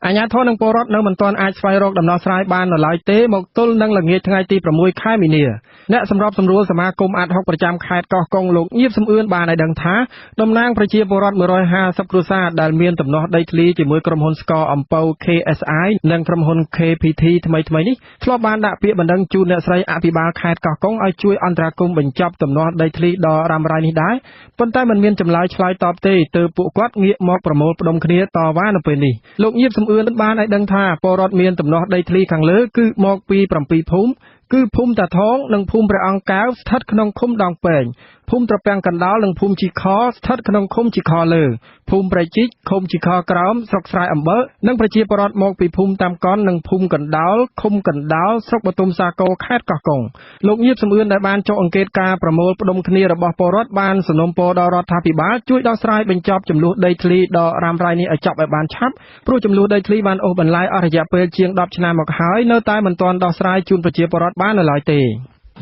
Speaker 2: អាជ្ញាធរនិងពលរដ្ឋនៅមិនទាន់អាចស្វែងរកដំណោះស្រាយបាននៅឡើយទេមកទល់នឹងល្ងាចថ្ងៃទី6ខែមីនាអ្នកសម្របសម្រួលសមាគមអាត់ហុកប្រចាំខេត្តកោះកុងលោកញៀបសំអឿនបានឲ្យដឹងថាតំណាងប្រជាពលរដ្ឋ150គ្រួសារដែលមានទំនាស់ដីធ្លីជាមួយក្រុមហ៊ុនស្ករអំពៅ KSI និងក្រុមហ៊ុន KPT ថ្មីនេះធ្លាប់បានដាក់ពាក្យបណ្ដឹងជូនអ្នកស្រីអភិបាលខេត្តកោះកុងឲ្យជួយអន្តរាគមន៍បញ្ចប់ទំនាស់ដីធ្លីដ៏រ៉ាំរ៉ៃនេះដែរប៉ុន្តែมันមានចម្លើយឆ្លើយតបទេទើបពួកគាត់ងាកមកប្រមូលផ្ដុំគ្នាតវ៉ានៅពេលនេះលោកញៀបសំអឿនបានឲ្យដឹងថាពលរដ្ឋមានទំនាស់ដីធ្លីខាងលើគឺមកពី7ភូមិគឺភូមិតាថងនិងភូមិព្រះអង្គកែវស្ថិតក្នុងឃុំដងពេងភូមិត្រពាំងកណ្ដាលនិងភូមិជីខស្ថិតក្នុងឃុំជីខលើភូមិប្រជីកឃុំជីខក្រោមស្រុកស្រែអំបិលនិងប្រជាពលរដ្ឋមកពីភូមិតាមកននិងភូមិកណ្ដាលឃុំកណ្ដាលស្រុកបទុមសាគរខេត្តកោះកុងលោកញៀបសំអឿនដែលបានចុះអង្កេតការប្រមូលផ្ដុំគ្នារបស់ពលរដ្ឋបានសំណូមពរដល់រដ្ឋាភិបាលជួយដោះស្រាយបញ្ចប់ចំនួនដីធ្លីដ៏រ៉ាំរ៉ៃនេះឲ្យចប់ឲ្យបានឆាប់ព្រោះចំនួនដីធ្លីបានអូសបន្លាយអស់រយៈពេលជាង10ឆ្នាំមកហើយនៅតែមិនទាន់ដោះស្រាយជូនប្រជាពលរដ្ឋបាននៅឡើយទេ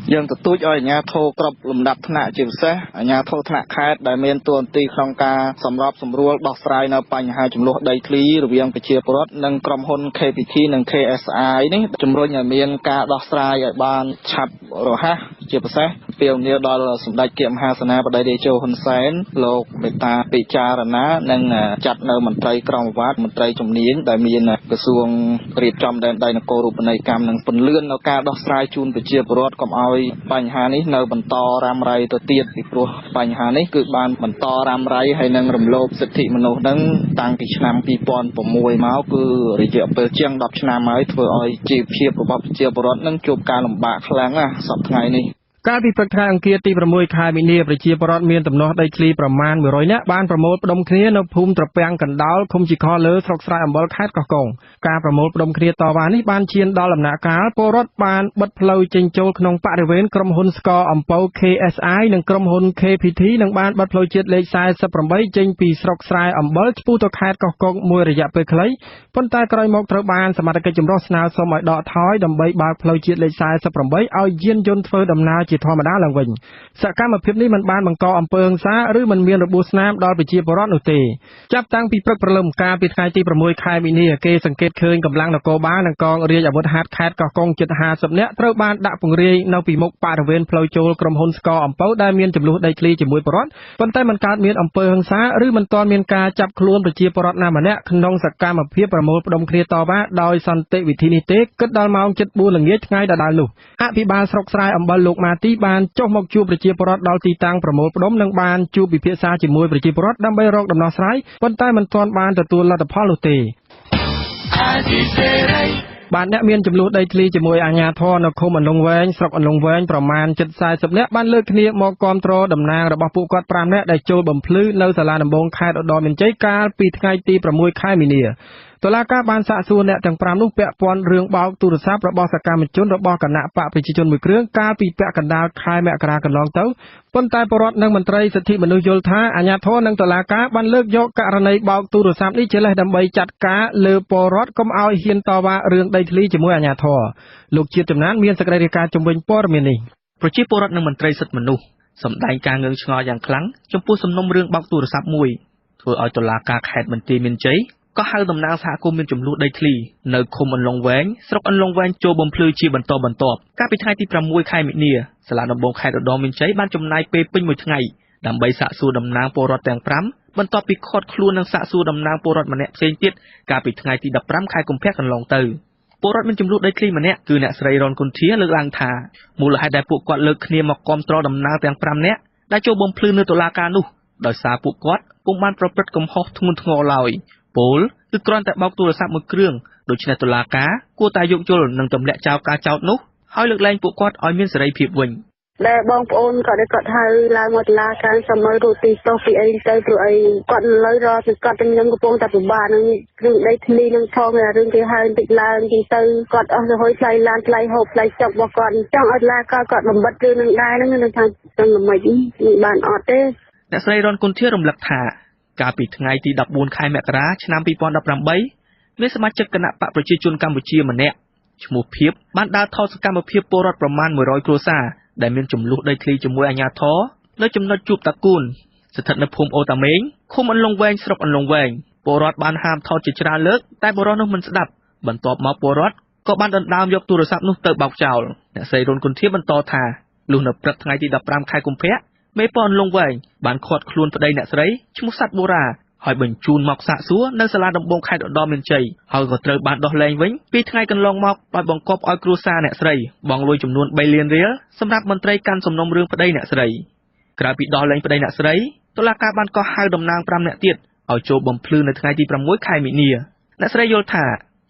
Speaker 11: យើងទទូចឲ្យអាជ្ញាធរគ្រប់លំដាប់ថ្នាក់ជាពិសេសអាជ្ញាធរថ្នាក់ខេត្តដែលមានតួនាទីក្នុងការសម្របសម្រួលដោះស្រាយនៅបញ្ហាចំនួនដីធ្លីរវាងប្រជាពលរដ្ឋនិងក្រុមហ៊ុន KPT និង KSI នេះជំរុញឲ្យមានការដោះស្រាយឲ្យបានឆាប់រហ័សជាពិសេសពេលវេលាដល់សម្ដេចគណៈមហាសេនាបតីតេជោហ៊ុនសែនលោកមេត្តាពិចារណានិងចាត់នៅមន្ត្រីក្រមអាវ៉ាត់មន្ត្រីជំនាញដែលមានក្រសួងរៀបចំដែនដីនគររូបនីយកម្មនិងពន្លឿននៅការដោះស្រាយជូនប្រជាពលរដ្ឋកុំឲ្យបញ្ហានេះនៅបន្តរ៉ាំរ៉ៃទៅទៀតពីព្រោះបញ្ហានេះគឺបានបន្តរ៉ាំរ៉ៃហើយនឹងរំលោភសិទ្ធិមនុស្សនឹងតាំងពីឆ្នាំ2006មកគឺរយៈពេលជាង10ឆ្នាំហើយធ្វើឲ្យជីវភាពរបស់ប្រជាពលរដ្ឋនឹងជួបការលំបាកខ្លាំងណាស់សប្តាហ៍ថ្ងៃនេះ កាលពីព្រឹកថ្ងៃអង្គារទី6ខែមីនាប្រជាពលរដ្ឋមានទំនាស់ដីធ្លីប្រមាណ100នាក់បានប្រមូលផ្ដុំគ្នានៅភូមិត្រពាំងកណ្ដាលឃុំជីខលើស្រុកស្រែអំបិលខេត្តកោះកុងការប្រមូលផ្ដុំគ្នាតវ៉ានេះបានឈានដល់ដំណាក់កាលពលរដ្ឋបានបិទផ្លូវចេញចូលក្នុងបរិវេណក្រុមហ៊ុនស្ករអំពៅ KSI និងក្រុមហ៊ុន KPT និងបានបិទផ្លូវជាតិលេខ48ចេញពីស្រុកស្រែអំបិលឆ្ពោះទៅខេត្តកោះកុងមួយរយៈពេលខ្លីប៉ុន្តែក្រោយមកត្រូវបានសមត្ថកិច្ចចម្រុះស្នើសុំឲ្យដកថយដើម្បីបើកផ្លូវជាតិលេខ48ឲ្យយានយន្តធ្វើដំណើរជាធម្មតាឡើងវិញសកម្មភាពនេះមិនបានបង្កអំពើហិង្សាឬមិនមានរបួសស្នាមដល់ប្រជាពលរដ្ឋនោះទេចាប់តាំងពីព្រឹកព្រលឹមកាលពីថ្ងៃទី6ខែមីនាគេសង្កេតឃើញកម្លាំងនគរបាលនិងកងរាជអាវុធហត្ថខេត្តកោះកុងជិត50នាក់ត្រូវបានដាក់ពង្រាយនៅពីមុខបរិវេណផ្លូវចូលក្រុមហ៊ុនស្ករអំពៅដែលមានចំនួនដីធ្លីជាមួយពលរដ្ឋប៉ុន្តែមិនកើតមានអំពើហិង្សាឬមិនទាន់មានការចាប់ខ្លួនប្រជាពលរដ្ឋណាម្នាក់ក្នុងសកម្មភាពប្រមូលផ្ដុំគ្នាតវ៉ាដោយសន្តិវិធីនេះទេគិតដល់ម៉ោង 7:04 ល្ងាចថ្ងៃដដែលនោះអភិបាលស្រុកស្រែអំបិលលោកម៉ាទីបានចុះមកជួបប្រជាពលរដ្ឋដល់ទីតាំងប្រមូលផ្ដុំនិងបានជួបពិភាក្សាជាមួយប្រជាពលរដ្ឋដើម្បីរកដំណោះស្រាយប៉ុន្តែមិនទាន់បានទទួលលទ្ធផលនោះទេបានអ្នកមានចំនួនដីធ្លីជាមួយអាជ្ញាធរនៅឃុំអន្លង់វែងស្រុកអន្លង់វែងប្រមាណ40នាក់បានលើកគ្នាមកគាំទ្រតំណាងរបស់ពួកគាត់5នាក់ដែលចូលបំភ្លឺនៅសាលាដំបងខេត្តឧត្តរមានជ័យកាលពីថ្ងៃទី6ខែមីនាតុលាការបានសាកសួរអ្នកទាំង5នោះពាក់ព័ន្ធរឿងបោកទូរស័ព្ទរបស់សកម្មជនរបស់គណៈបកប្រជាជនមួយគ្រឿងកាលពីពាក់កណ្ដាលខែមករាកន្លងទៅប៉ុន្តែពលរដ្ឋនិងមន្ត្រីសិទ្ធិមនុស្សយល់ថាអាជ្ញាធរនិងតុលាការបានលើកយកករណីបោកទូរស័ព្ទនេះជាលេសដើម្បីចាត់ការលើពលរដ្ឋកុំឲ្យហ៊ានតវ៉ារឿងដីធ្លីជាមួយអាជ្ញាធរលោកជាតិចំណានមានសេចក្តីរាយការណ៍ជំវិញព័ត៌មាននេះប្រជាពលរដ្ឋនិងមន្ត្រីសិទ្ធិមនុស្សសម្ដែងការងឿងឆ្ងល់យ៉ាងខ្លាំងចំពោះសំណុំរឿងបោកទូរស័ព្ទមួយធ្វើឲ្យតុលាការខេត្តបន្ទាយមានជ័យក៏ហៅតំណាងសហគមន៍មានចំនួនដីធ្លីនៅឃុំអន្លង់វែងស្រុកអន្លង់វែងចូលបំភ្លឺជាបន្តបន្ទាប់កាលពីថ្ងៃទី6ខែមិនិនាសាលាដំបងខេត្តឧត្តរមានជ័យបានចំណាយពេលពេញមួយថ្ងៃដើម្បីសាកសួរតំណាងពលរដ្ឋទាំង5បន្ទាប់ពីឃាត់ខ្លួននិងសាកសួរតំណាងពលរដ្ឋម្នាក់ផ្សេងទៀតកាលពីថ្ងៃទី15ខែកុម្ភៈកន្លងទៅពលរដ្ឋមានចំនួនដីធ្លីម្នាក់គឺអ្នកស្រីរនគុន្ធាលើកឡើងថាមូលហេតុដែលពួកគាត់លើកគ្នាមកគាំទ្រតំណាងទាំង5នាក់ដែលចូលបំភ្លឺនៅតុលាការនោះដោយសារពួកគាត់ពុំបានប្រព្រឹត្តកំហុសធ្ងន់ធ្ងរឡើយពលគឺគ្រាន់តែបោកទូរស័ព្ទមួយគ្រឿងដូច្នេះតុលាការគួរតែយោគយល់និងទម្លាក់ចោលការចោទនោះហើយលើកលែងពួកគាត់ឲ្យមានសេរីភាពវិញដែលបងប្អូនគាត់ហៅឡើងមកតុលាការសុំឲ្យរកទីទោសពីអីទៅព្រោះអីគាត់លើរកគាត់ទាំងខ្ញុំកំពុងតែពិបាកនឹងរឿងដីធ្លីនឹងផងរឿងគេហៅតិចឡើងទីទៅគាត់អស់ទៅហួយថ្លៃឡានថ្លៃហូបថ្លៃចុករបស់គាត់ចង់ឲ្យតុលាការគាត់បំបត្តិរឿងនឹងដែរហ្នឹងថាទាំងល្មិចបានអត់ទេអ្នកស្រីរនគុន្ធារំលឹកថាកាលពីថ្ងៃទី14ខែមករាឆ្នាំ2018
Speaker 12: មានសមាជិកគណៈបកប្រជាជនកម្ពុជាម្នាក់ឈ្មោះភៀបបានដើរថតសកម្មភាពពលរដ្ឋប្រមាណ100គ្រួសារដែលមានចំនួនដីធ្លីជាមួយអាជ្ញាធរនៅចំណុចជួបតាគូនស្ថិតនៅភូមិអូតាមេងឃុំអន្លង់វែងស្រុកអន្លង់វែងពលរដ្ឋបានហាមថតជាច្រើនលើកតែបុរសនោះមិនស្ដាប់បន្ទាប់មកពលរដ្ឋក៏បានដណ្ដើមយកទូរស័ព្ទនោះទៅបោកចោលអ្នកស្រីរុនគុនធាបន្តថាលុះនៅព្រឹកថ្ងៃទី15ខែកុម្ភៈមេប៉អន្លង់វែងបានឃាត់ខ្លួនប្តីអ្នកស្រីឈ្មោះស័ក្តិបូរ៉ាហើយបញ្ជូនមកសាកសួរនៅសាលាដំបងខេត្តឧត្តរមានជ័យហើយក៏ត្រូវបានដោះលែងវិញពីថ្ងៃកន្លងមកដោយបង្គាប់ឲ្យគ្រួសារអ្នកស្រីបង់លុយចំនួន3លានរៀលសម្រាប់មន្ត្រីកាន់សំណុំរឿងប្តីអ្នកស្រីក្រៅពីដោះលែងប្តីអ្នកស្រីតុលាការបានកោះហៅតំណាង5នាក់ទៀតឲ្យចូលបំភ្លឺនៅថ្ងៃទី6ខែមីនាអ្នកស្រីយល់ថា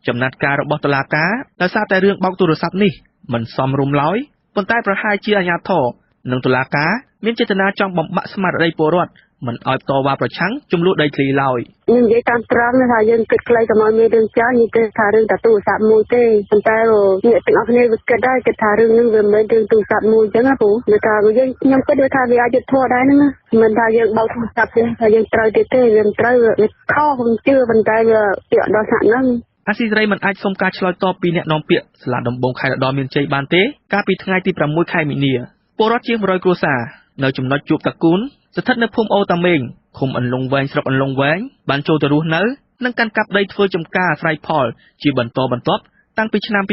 Speaker 12: ចំណាត់ការរបស់តុលាការដោយសារតែរឿងបោកទូរស័ព្ទនេះមិនសមរម្យឡើយប៉ុន្តែប្រហែលជាអាជ្ញាធរនិងតុលាការមានចេតនាចង់បំបាក់ស្មារតីពលរដ្ឋមិនឲ្យតវ៉ាប្រឆាំងចំនួនដីធ្លីឡើយ
Speaker 13: និយាយតាមត្រង់ថាយើងគិតខ្លីក៏មកមានរឿងច្រើននិយាយថារឿងទូរស័ព្ទមួយទេប៉ុន្តែអ្នកទាំងអស់គ្នាវាគិតដែរគិតថារឿងនេះវាមិនមែនរឿងទូរស័ព្ទមួយអញ្ចឹងណាពូវាថាយើងខ្ញុំគិតថាវាអាចយុត្តិធម៌ដែរហ្នឹងណាមិនថាយើងបោកទូរស័ព្ទទេថាយើងត្រូវទេវាមិនត្រូវវាខុសខ្ញុំជឿប៉ុន្តែវាពាក្យដល់ថ្នាក់ហ្នឹង
Speaker 12: អាស៊ីសេរីមិនអាចសុំការឆ្លើយតបពីអ្នកនាំពាក្យសាលាដំបងខេត្តឧត្តរមានជ័យបានទេកាលពីថ្ងៃទី6ខែមីនាពលរដ្ឋជាង100គ្រួសារនៅចំណុចជួបតាគូនស្ថិតនៅភូមិអូតាមេងឃុំអន្លង់វែងស្រុកអន្លង់វែងបានចូលទៅរស់នៅនិងកាន់កាប់ដីធ្វើចំការស្រែផលជាបន្តបន្ទាប់តាំងពីឆ្នាំ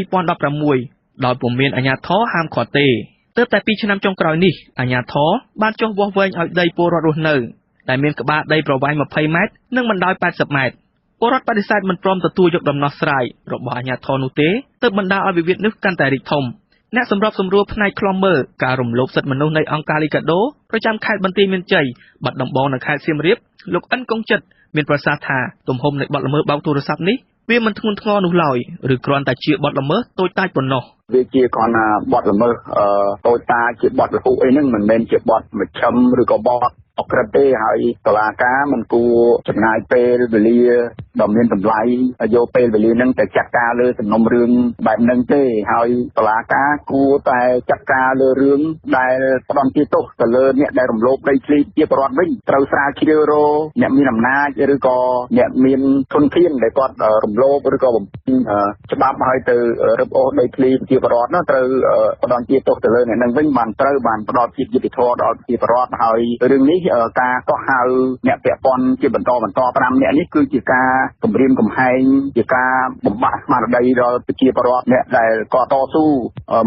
Speaker 12: 2016ដោយពុំមានអាជ្ញាធរហាមឃាត់ទេទើបតែ2ឆ្នាំចុងក្រោយនេះអាជ្ញាធរបានចុះវាស់វែងឲ្យដីពលរដ្ឋរស់នៅដែលមានក្បាលដីប្រវែង20ម៉ែត្រនិងបណ្ដោយ80ម៉ែត្រពលរដ្ឋបដិសេធមិនព្រមទទួលយកដំណោះស្រាយរបស់អាជ្ញាធរនោះទេទើបបណ្ដាលឲ្យវិវាទនេះកាន់តែរីកធំអ្នកសម្របសម្រួលផ្នែកឃ្លាំមើលការរំលោភសិទ្ធិមនុស្សនៃអង្គការលីកាដូប្រចាំខេត្តបន្ទាយមានជ័យបាត់ដំបងនិងខេត្តសៀមរាបលោកអិនកុងចិត្តមានប្រសាសន៍ថាទំហំនៃបទល្មើសបោកទូរស័ព្ទនេះវាមិនធ្ងន់ធ្ងរនោះឡើយឬគ្រាន់តែជាបទល្មើសតូចតាចប៉ុណ្ណោះ
Speaker 14: វាជាគ្រាន់តែបទល្មើសតូចតាចជាបទលហុអីហ្នឹងមិនមែនជាបទមជ្ឈិមឬក៏បទអក្រិតទេហើយតុលាការមិនគួរចំណាយពេលវេលាដ៏មានតម្លៃយកពេលវេលាហ្នឹងទៅចាត់ការលើសំណុំរឿងបែបហ្នឹងទេហើយតុលាការគួរតែចាត់ការលើរឿងដែលផ្ដន់ទោសទៅលើអ្នកដែលរំលោភដីធ្លីជាប្រវត្តិវិញត្រូវស្រាវជ្រាវរកអ្នកមានអំណាចឬក៏អ្នកមានធនធានដែលគាត់រំលោភឬក៏បំពេញច្បាប់ឲ្យទៅរឹបអូសដីធ្លីជាប្រវត្តិនោះត្រូវផ្ដន់ទោសទៅលើអ្នកហ្នឹងវិញបានត្រូវបានផ្ដល់ភាពយុត្តិធម៌ដល់ជាប្រវត្តិហើយរឿងនេះការកោះហៅអ្នកពាក់ព័ន្ធជាបន្ត5នាក់នេះគឺជាការគម្រាមកំហែងជាការបំបាក់ស្មារតីដល់ប្រជាពលរដ្ឋអ្នកដែលក៏តស៊ូ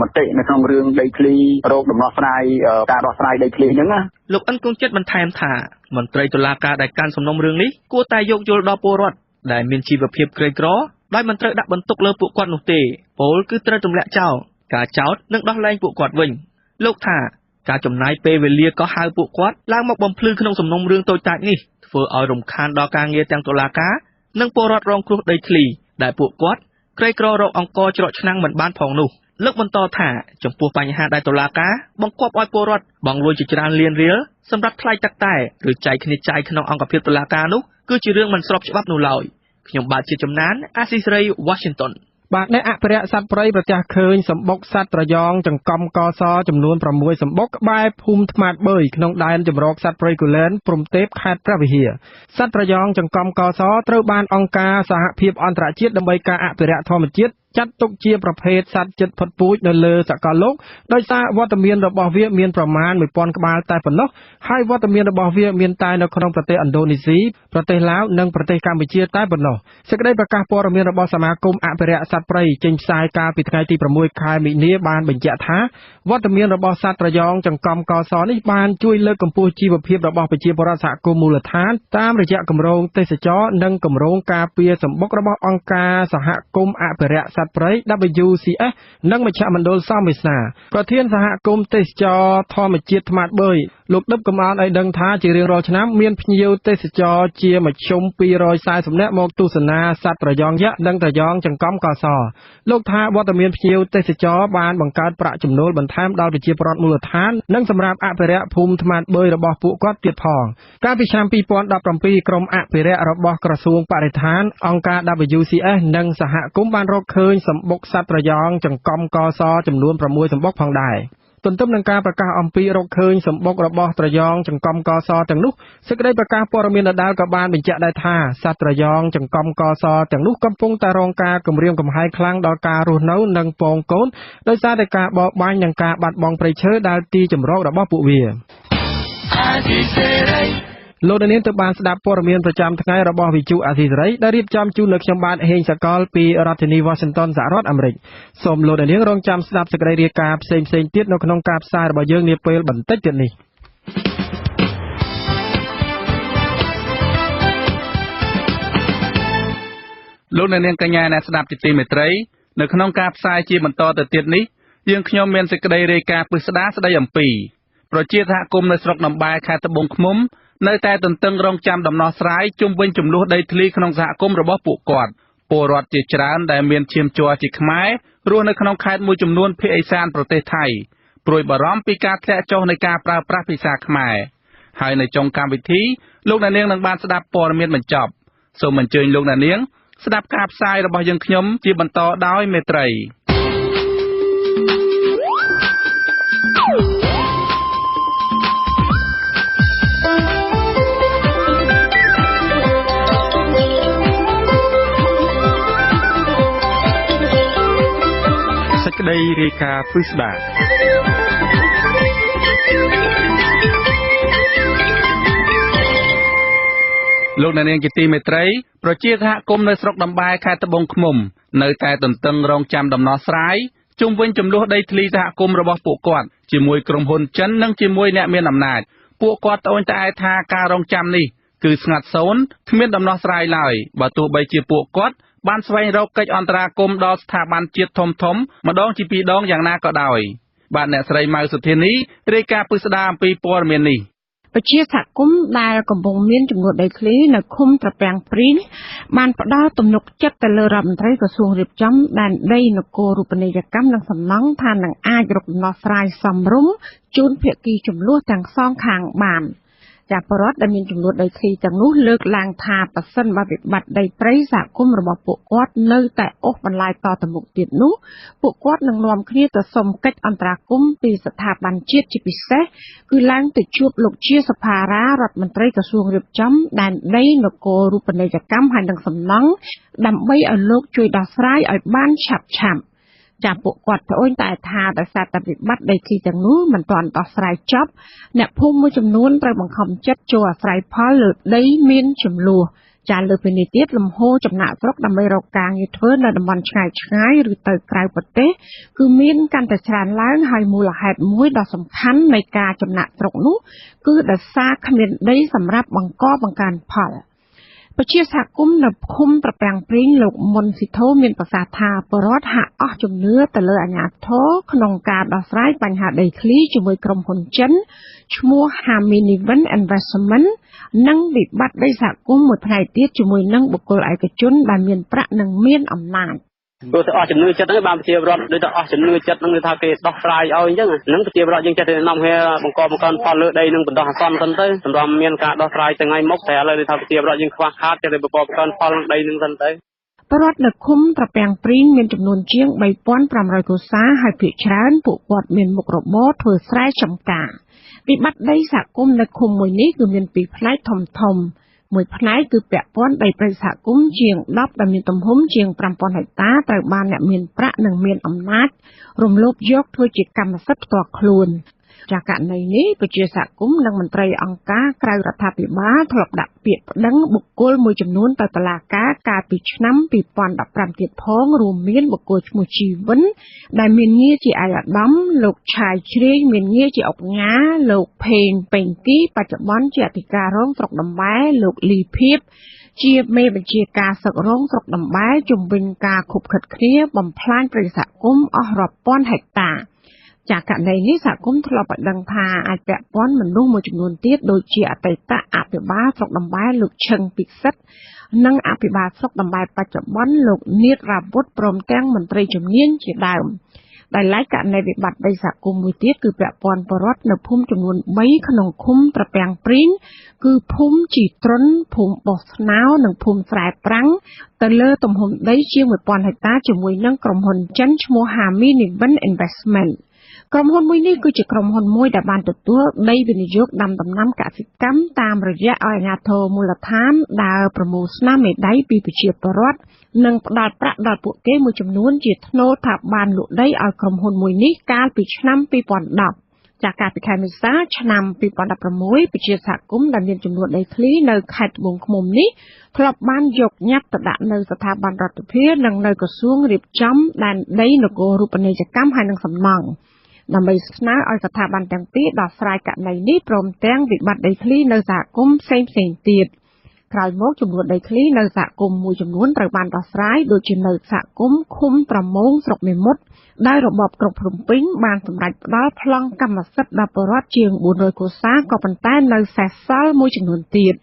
Speaker 14: មតិនៅក្នុងរឿងដីធ្លីរោគដំណោះស្រាយការដោះស្រាយដីធ្លីហ្នឹងណា
Speaker 12: លោកអិនគង់ចិត្តបន្ថែមថាមន្ត្រីតុលាការដែលកាន់សំណុំរឿងនេះគួរតែយកយល់ដល់ពលរដ្ឋដែលមានជីវភាពក្រីក្រដោយមិនត្រូវដាក់បន្ទុកលើពួកគាត់នោះទេពលគឺត្រូវទម្លាក់ចោលការចោទនិងដោះលែងពួកគាត់វិញលោកថាការចំណាយពេលវេលាក៏ហៅពួកគាត់ឡើងមកបំភ្លឺក្នុងសំណុំរឿងតូចតាចនេះធ្វើឲ្យរំខានដល់ការងារទាំងតុលាការនិងពលរដ្ឋរងគ្រោះដីធ្លីដែលពួកគាត់ក្រីក្ររកអង្គច្រកឆ្នាំងមិនបានផងនោះលោកបន្តថាចំពោះបញ្ហាដែលតុលាការបង្គាប់ឲ្យពលរដ្ឋបង់លុយជាច្រើនលានរៀលសម្រាប់ថ្លៃទឹកតែឬចែកគ្នាចាយក្នុងអង្គភាពតុលាការនោះគឺជារឿងមិនស្របច្បាប់នោះឡើយខ្ញុំបាទជាចំណានអាស៊ីសេរី Washington
Speaker 2: បាទអ្នកអភិរក្សសត្វព្រៃប្រទះឃើញសម្បុកសត្វត្រយ៉ងចង្កំកសចំនួន6សម្បុកក្បែរភូមិថ្មាតបឺយក្នុងដែនជម្រកសត្វព្រៃគូលែនព្រំទេពខេត្តព្រះវិហារសត្វត្រយ៉ងចង្កំកសត្រូវបានអង្គការសហភាពអន្តរជាតិដើម្បីការអភិរក្សធម្មជាតិចាត់ទុកជាប្រភេទសត្វជិតផុតពូជនៅលើសកលលោកដោយសារវត្តមានរបស់វាមានប្រមាណ 1000 ក្បាលតែប៉ុណ្ណោះហើយវត្តមានរបស់វាមានតែនៅក្នុងប្រទេសឥណ្ឌូនេស៊ីប្រទេសឡាវនិងប្រទេសកម្ពុជាតែប៉ុណ្ណោះសេចក្តីប្រកាសព័ត៌មានរបស់សមាគមអភិរក្សសត្វព្រៃចេញផ្សាយកាលពីថ្ងៃទី6ខែមីនាបានបញ្ជាក់ថាវត្តមានរបស់សត្វត្រយ៉ងចង្កំកសនេះបានជួយលើកកម្ពស់ជីវភាពរបស់ប្រជាពលរដ្ឋសហគមន៍មូលដ្ឋានតាមរយៈគម្រោងទេសចរនិងគម្រោងការពារសម្បុករបស់អង្គការសហគមន៍អភិរក្សសត្វព្រៃ WCS និងមជ្ឈមណ្ឌលសំមេស្នាប្រធានសហគមន៍ទេសចរធម្មជាតិថ្មាតបឺយលោកដឹបកំអានឲ្យដឹងថាជារៀងរាល់ឆ្នាំមានភ្ញៀវទេសចរជាមធ្យម240នាក់មកទស្សនាសត្វត្រយ៉ងយក្សនិងត្រយ៉ងចង្កំកសលោកថាវត្តមានភ្ញៀវទេសចរបានបង្កើតប្រាក់ចំណូលបន្ថែមដល់ប្រជាពលរដ្ឋមូលដ្ឋាននិងសម្រាប់អភិរក្សភូមិថ្មាតបឺយរបស់ពួកគាត់ទៀតផងកាលពីឆ្នាំ2017ក្រុមអភិរក្សរបស់ក្រសួងបរិស្ថានអង្គការ WCS និងសហគមន៍បានរកឃើញសម្បុកសត្វត្រយ៉ងចង្កំកសចំនួន6សម្បុកផងដែរ ទន្ទឹមនឹងការប្រកាសអំពីរកឃើញសម្បុករបស់ត្រយងចង្កំកសទាំងនោះសេចក្តីប្រកាសព័ត៌មានដដែលក៏បានបញ្ជាក់ដែរថាសត្វត្រយងចង្កំកសទាំងនោះកំពុងតែរងការគំរាមកំហែងខ្លាំងដល់ការរស់នៅនិងពងកូនដោយសារតែការបរបាញ់និងការបាត់បង់ព្រៃឈើដែលទីជម្រករបស់ពួកវាលោកនាងទៅបានស្ដាប់ព័ត៌មានប្រចាំថ្ងៃរបស់វិទ្យុអាស៊ីសេរីដែលរៀបចំជូនលោកខ្ញុំបាទហេងសកលពីរដ្ឋធានី Washington សហរដ្ឋអាមេរិកសូមលោកនាងរងចាំស្ដាប់សេចក្តីរាយការណ៍ផ្សេងៗទៀតនៅក្នុងការផ្សាយរបស់យើងនាពេលបន្តិចទៀតនេះ
Speaker 7: លោកនាងកញ្ញាអ្នកស្ដាប់ជាទីមេត្រីនៅក្នុងការផ្សាយជាបន្តទៅទៀតនេះយើងខ្ញុំមានសេចក្តីរាយការណ៍ពិស្ដាស្ដីអំពីប្រជាសហគមន៍នៅស្រុកដំបែខេត្តត្បូងឃ្មុំនៅតែទន្ទឹងរង់ចាំដំណោះស្រាយជុំវិញចំនួនដីធ្លីក្នុងសហគមន៍របស់ពួកគាត់ពលរដ្ឋជាច្រើនដែលមានឈាមជ័រជាខ្មែររស់នៅក្នុងខេត្តមួយចំនួនភាគឦសានប្រទេសថៃព្រួយបារម្ភពីការធ្លាក់ចុះនៃការប្រើប្រាស់ភាសាខ្មែរហើយនៅចុងកម្មវិធីលោកអ្នកនាងនឹងបានស្ដាប់ព័ត៌មានបញ្ចប់សូមអញ្ជើញលោកអ្នកនាងស្ដាប់ការផ្សាយរបស់យើងខ្ញុំជាបន្តដោយមេត្រី
Speaker 2: សេចក្តីរាយការណ៍ពិស្ដា
Speaker 7: លោកអ្នកនាងជាទីមេត្រីប្រជាសហគមន៍នៅស្រុកដំបែខេត្តត្បូងឃ្មុំនៅតែទន្ទឹងរង់ចាំដំណោះស្រាយជុំវិញចំនួនដីធ្លីសហគមន៍របស់ពួកគាត់ជាមួយក្រុមហ៊ុនចិននិងជាមួយអ្នកមានអំណាចពួកគាត់ត្អូញត្អែថាការរង់ចាំនេះគឺស្ងាត់សូន្យគ្មានដំណោះស្រាយឡើយបើទោះបីជាពួកគាត់បានស្វែងរកកិច្ចអន្តរាគមន៍ដល់ស្ថាប័នជាតិធំម្ដងជាពីរដងយ៉ាងណាក៏ដោយបាទអ្នកស្រីម៉ៅសុធានីរាយការណ៍ពិស្ដាអំពីព័ត៌មាននេះ
Speaker 15: ប្រជាសហគមន៍ដែលកំពុងមានចំនួនដីធ្លីនៅឃុំត្រពាំងព្រីងបានផ្ដល់ទំនុកចិត្តទៅលើរដ្ឋមន្ត្រីក្រសួងរៀបចំដែនដីនគររូបនីយកម្មនិងសំណង់ថានឹងអាចរកដំណោះស្រាយសមរម្យជូនភាគីចំនួនទាំងសងខាងបានចាបរដ្ឋដែលមានចំនួនដីធ្លីទាំងនោះលើកឡើងថាប៉ះសិនបើវិបត្តិដីព្រៃសហគមន៍របស់ពួកគាត់នៅតែអូសបន្លាយតទៅមុខទៀតនោះពួកគាត់នឹងនាំគ្នាទៅសុំកិច្ចអន្តរាគមន៍ពីស្ថាប័នជាតិជាពិសេសគឺឡើងទៅជួបលោកជាសភារារដ្ឋមន្ត្រីក្រសួងរៀបចំដែនដីនគររូបនីយកម្មហើយនិងសំណង់ដើម្បីឲ្យលោកជួយដោះស្រាយឲ្យបានឆាប់ចាពួកគាត់ត្អូញត្អែថាដោយសារតែវិបត្តិដីធ្លីទាំងនោះមិនទាន់ដោះស្រាយចប់អ្នកភូមិមួយចំនួនត្រូវបង្ខំចិត្តចូលអាស្រ័យផលលើដីមានចំនួនចាលើពីនេះទៀតលំហូរចំណាក់ស្រុកដើម្បីរកការងារធ្វើនៅតំបន់ឆ្ងាយឬទៅក្រៅប្រទេសគឺមានកាន់តែច្រើនឡើងហើយមូលហេតុមួយដ៏សំខាន់នៃការចំណាក់ស្រុកនោះគឺដោយសារគ្មានដីសម្រាប់បង្កបង្កើនផលប្រជាសហគមន៍នៅឃុំត្រពាំងព្រីងលោកមុនស៊ីធូមានប្រសាសន៍ថាពលរដ្ឋហាក់អស់ជំនឿទៅលើអាជ្ញាធរក្នុងការដោះស្រាយបញ្ហាដីធ្លីជាមួយក្រុមហ៊ុនចិនឈ្មោះ Haminivan Investment និងវិបត្តិដីសហគមន៍មួយផ្នែកទៀតជាមួយនឹងបុគ្គលឯកជនដែលមានប្រាក់និងមានអំណាច
Speaker 16: ព្រោះតែអស់ជំនឿចិត្តហ្នឹងបានប្រជាពលរដ្ឋដូចតែអស់ជំនឿចិត្តហ្នឹងគឺថាគេដោះស្រាយឲ្យអញ្ចឹងហ្នឹងប្រជាពលរដ្ឋយើងចេះតែនាំគ្នាបង្កបង្កើនផលលើដីនឹងបណ្ដោះអាសន្នទៅសម្រាប់មានការដោះស្រាយទាំងថ្ងៃមុខតែឥឡូវនេះថាប្រជាពលរដ្ឋយើងខ្វះខាតចេះតែបង្កបង្កើនផលនឹងដីនឹងទៅ
Speaker 15: ពលរដ្ឋនៅឃុំត្រពាំងព្រីងមានចំនួនជាង 3,500 គ្រួសារហើយភាគច្រើនពួកគាត់មានមុខរបរធ្វើស្រែចម្ការវិបត្តិដីសហគមន៍នៅឃុំមួយនេះគឺមានពីរផ្នែកធំមួយផ្នែកគឺពាក់ព័ន្ធដីព្រៃសហគមន៍ជាង10ដែលមានទំហំជាង 5,000 ហិកតាត្រូវបានអ្នកមានប្រាក់និងមានអំណាចរំលោភយកធ្វើជាកម្មសិទ្ធិផ្ទាល់ខ្លួនចាករណីនេះប្រជាសហគមន៍និងមន្ត្រីអង្គការក្រៅរដ្ឋាភិបាលធ្លាប់ដាក់ពាក្យប្តឹងបុគ្គលមួយចំនួនទៅតុលាការកាលពីឆ្នាំ2015ទៀតផងរួមមានបុគ្គលឈ្មោះជីវិនដែលមានងារជាឯកឧត្តមលោកឆាយជ្រាយមានងារជាអង្គការលោកផេងពេញគីបច្ចុប្បន្នជាអធិការរងស្រុកដំបែលោកលីភៀបជាមេបញ្ជាការសឹករងស្រុកដំបែជំវិញការខុបខិតគ្នាបំផ្លាញព្រៃសហគមន៍អស់រាប់ពាន់ហិកតាចាករណីនេះសហគមន៍ធ្លាប់បានដឹងថាអាចពាក់ព័ន្ធមនុស្សមួយចំនួនទៀតដូចជាអតីតអភិបាលស្រុកដំបែលោកឈឹងពិសិដ្ឋនិងអភិបាលស្រុកដំបែបច្ចុប្បន្នលោកនាតរាវុធព្រមទាំងមន្ត្រីជំនាញជាដើមដែលឡែកករណីវិបត្តិដីសហគមន៍មួយទៀតគឺពាក់ព័ន្ធបរដ្ឋនៅភូមិចំនួន3ក្នុងឃុំត្រពាំងព្រីងគឺភូមិជីត្រុនភូមិបោះស្នោនិងភូមិស្រែប្រាំងទៅលើទំហំដីជាង 1,000 ហិកតាជាមួយនឹងក្រុមហ៊ុនចិនឈ្មោះ Haminivan Investment ក្រុមហ៊ុនមួយនេះគឺជាក្រុមហ៊ុនមួយដែលបានទទួលដីវិនិយោគដាំដំណាំកសិកម្មតាមរយៈឲ្យអាជ្ញាធរមូលដ្ឋានដើរប្រមូលស្នាមមេដៃពីប្រជាពលរដ្ឋនិងផ្ដល់ប្រាក់ដល់ពួកគេមួយចំនួនជាថ្នូរថាបានលក់ដីឲ្យក្រុមហ៊ុនមួយនេះកាលពីឆ្នាំ2010จากការពិខែមេសាឆ្នាំ2016ប្រជាសហគមន៍ដែលមានចំនួនដីធ្លីនៅខេត្តត្បូងឃ្មុំនេះធ្លាប់បានយកញត្តិទៅដាក់នៅស្ថាប័នរដ្ឋាភិបាលនិងនៅក្រសួងរៀបចំដែនដីនគររូបនីយកម្មហើយនិងសំណង់ដើម្បីស្នើឲ្យស្ថាប័នទាំងពីរដោះស្រាយករណីនេះព្រមទាំងវិបត្តិដីធ្លីនៅសហគមន៍ផ្សេងៗទៀតក្រោយមកចំនួនដីធ្លីនៅសហគមន៍មួយចំនួនត្រូវបានដោះស្រាយដូចជានៅសហគមន៍ឃុំត្រមោងស្រុកមេមត់ដោយរបបក្រុងភ្នំពេញបានសម្រេចផ្ដល់ប្លង់កម្មសិទ្ធិដល់ប្រជាពលរដ្ឋជាង400គ្រួសារក៏ប៉ុន្តែនៅសេសសល់មួយចំនួនទៀត